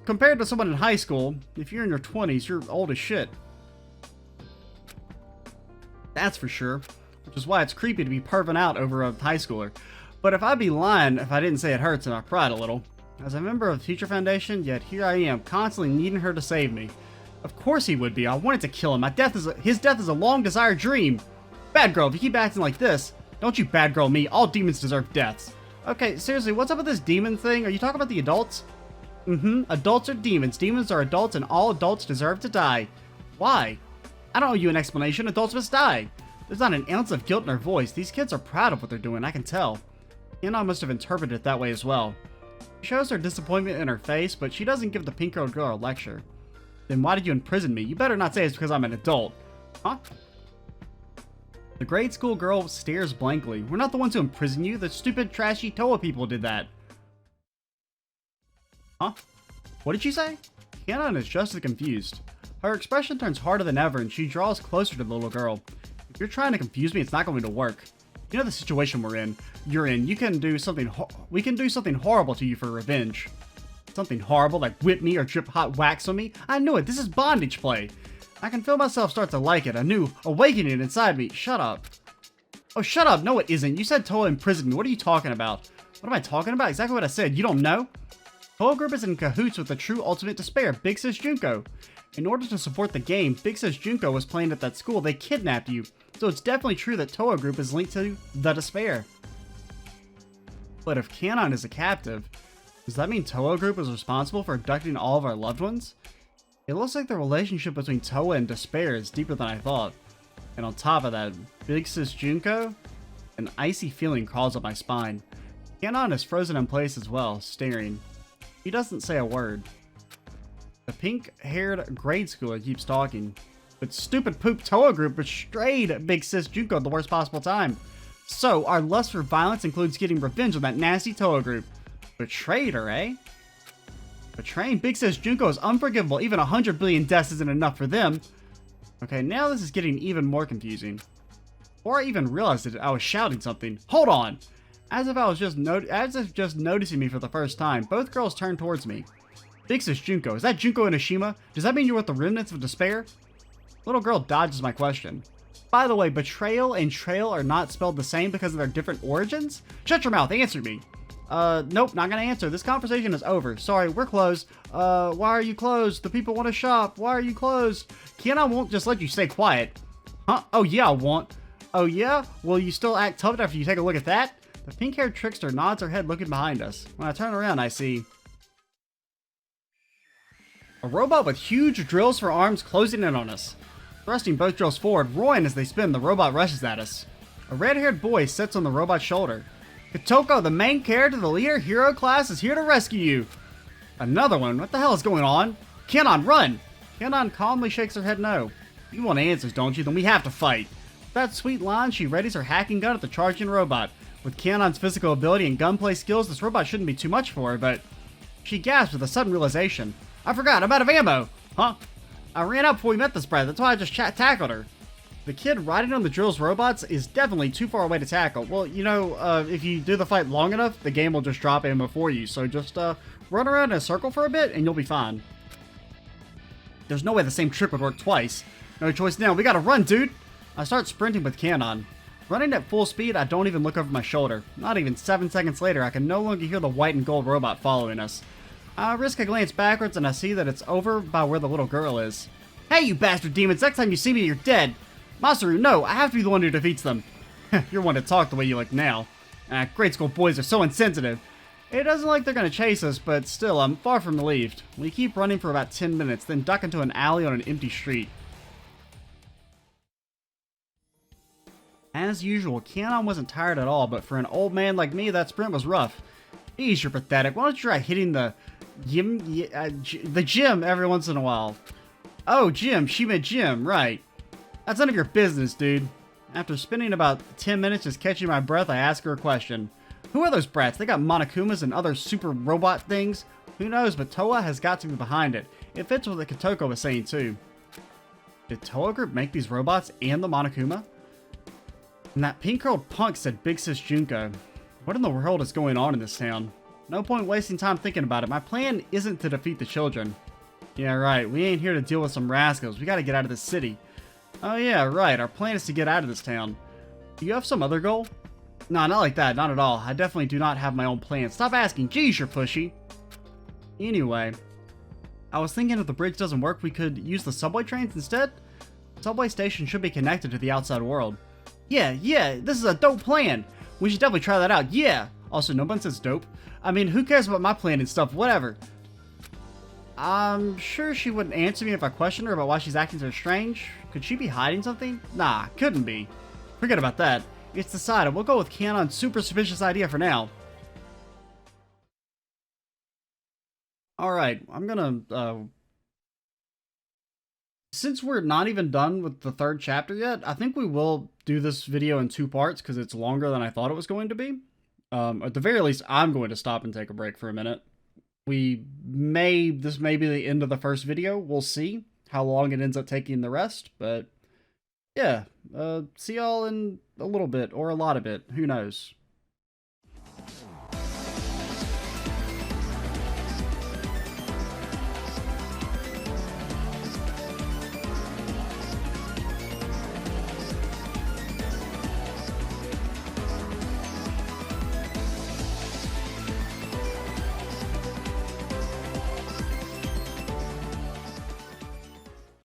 compared to someone in high school, if you're in your 20s, you're old as shit. That's for sure. Which is why it's creepy to be perving out over a high schooler. But if I'd be lying if I didn't say it hurts and I cried a little. As a member of the Future Foundation, yet here I am, constantly needing her to save me. Of course he would be. I wanted to kill him. His death is a long-desired dream. Bad girl, if you keep acting like this, don't you bad girl me. All demons deserve deaths. Okay, seriously, what's up with this demon thing? Are you talking about the adults? Adults are demons. Demons are adults, and all adults deserve to die. Why? I don't owe you an explanation. Adults must die. There's not an ounce of guilt in her voice. These kids are proud of what they're doing, I can tell. Anna must have interpreted it that way as well. She shows her disappointment in her face, but she doesn't give the pink-haired girl a lecture. Then why did you imprison me? You better not say it's because I'm an adult. Huh? The grade school girl stares blankly. We're not the ones who imprisoned you. The stupid, trashy Towa people did that. Huh? What did she say? Kanon is just as confused. Her expression turns harder than ever, and she draws closer to the little girl. If you're trying to confuse me, it's not going to work. You know the situation you're in. We can do something horrible to you for revenge. Something horrible like whip me or drip hot wax on me? I knew it. This is bondage play. I can feel myself start to like it. A new awakening inside me. Shut up. Oh, shut up. No, it isn't. You said Towa imprisoned me. What are you talking about? What am I talking about? Exactly what I said. You don't know? Towa Group is in cahoots with the true Ultimate Despair, Big Sis Junko. In order to support the game, Big Sis Junko was playing at that school. They kidnapped you. So it's definitely true that Towa Group is linked to the Despair. But if Kanon is a captive, does that mean Towa Group is responsible for abducting all of our loved ones? It looks like the relationship between Towa and Despair is deeper than I thought. And on top of that, Big Sis Junko? An icy feeling crawls up my spine. Kanon is frozen in place as well, staring. He doesn't say a word. The pink-haired grade schooler keeps talking. But stupid poop Towa Group betrayed Big Sis Junko at the worst possible time. So, our lust for violence includes getting revenge on that nasty Towa Group. Betrayed her, eh? Betraying Big Sis Junko is unforgivable. Even 100 billion deaths isn't enough for them. Okay, now this is getting even more confusing. Before I even realized it, I was shouting something. Hold on! As if just noticing me for the first time, both girls turned towards me. Big Sis Junko, is that Junko Inoshima? Does that mean you're with the remnants of despair? Little girl dodges my question. By the way, betrayal and trail are not spelled the same because of their different origins? Shut your mouth, answer me! Nope, not gonna answer. This conversation is over. Sorry, we're closed. Why are you closed? The people want to shop. Why are you closed? Kiana won't just let you stay quiet. Huh? Oh yeah, I won't. Oh yeah? Will you still act tough after you take a look at that? The pink-haired trickster nods her head looking behind us. When I turn around, I see a robot with huge drills for arms closing in on us. Thrusting both drills forward, roaring as they spin, the robot rushes at us. A red-haired boy sits on the robot's shoulder. Kotoko, the main character of the leader hero class, is here to rescue you. Another one? What the hell is going on? Kanon, run! Kanon calmly shakes her head no. You want answers, don't you? Then we have to fight. With that sweet line, she readies her hacking gun at the charging robot. With Kanon's physical ability and gunplay skills, this robot shouldn't be too much for her, but she gasps with a sudden realization. I forgot, I'm out of ammo! Huh? I ran out before we met this brat, that's why I just tackled her. The kid riding on the drill's robots is definitely too far away to tackle. Well, you know, if you do the fight long enough, the game will just drop ammo for you. So just run around in a circle for a bit and you'll be fine. There's no way the same trick would work twice. No choice now, we gotta run, dude! I start sprinting with Kanon. Running at full speed, I don't even look over my shoulder. Not even 7 seconds later, I can no longer hear the white and gold robot following us. I risk a glance backwards and I see that it's over by where the little girl is. Hey, you bastard demons, next time you see me, you're dead! Masaru, no, I have to be the one who defeats them. You're one to talk the way you look now. Grade school boys are so insensitive. It doesn't like they're gonna chase us, but still, I'm far from relieved. We keep running for about 10 minutes, then duck into an alley on an empty street. As usual, Kianon wasn't tired at all, but for an old man like me, that sprint was rough. Geez, you're pathetic. Why don't you try hitting the gym every once in a while? Oh, gym. She meant gym, right. That's none of your business, dude. After spending about 10 minutes just catching my breath, I ask her a question. Who are those brats? They got Monokumas and other super robot things? Who knows, but Towa has got to be behind it. It fits with what Kotoko was saying, too. Did Towa Group make these robots and the Monokuma? And that pink-curled punk said Big Sis Junko. What in the world is going on in this town? No point wasting time thinking about it. My plan isn't to defeat the children. Yeah, right. We ain't here to deal with some rascals. We gotta get out of this city. Oh yeah, right. Our plan is to get out of this town. Do you have some other goal? No, not like that. Not at all. I definitely do not have my own plan. Stop asking. Geez, you're pushy. Anyway, I was thinking if the bridge doesn't work, we could use the subway trains instead. The subway station should be connected to the outside world. Yeah, this is a dope plan. We should definitely try that out. Yeah. Also, no one says dope. I mean, who cares about my plan and stuff? Whatever. I'm sure she wouldn't answer me if I questioned her about why she's acting so strange. Could she be hiding something? Nah, couldn't be. Forget about that. It's decided. We'll go with Kianon's super suspicious idea for now. Alright, I'm gonna, since we're not even done with the third chapter yet, I think we will do this video in 2 parts because it's longer than I thought it was going to be. At the very least, I'm going to stop and take a break for a minute. This may be the end of the first video. We'll see how long it ends up taking the rest, but yeah, see y'all in a little bit or a lot of it. Who knows?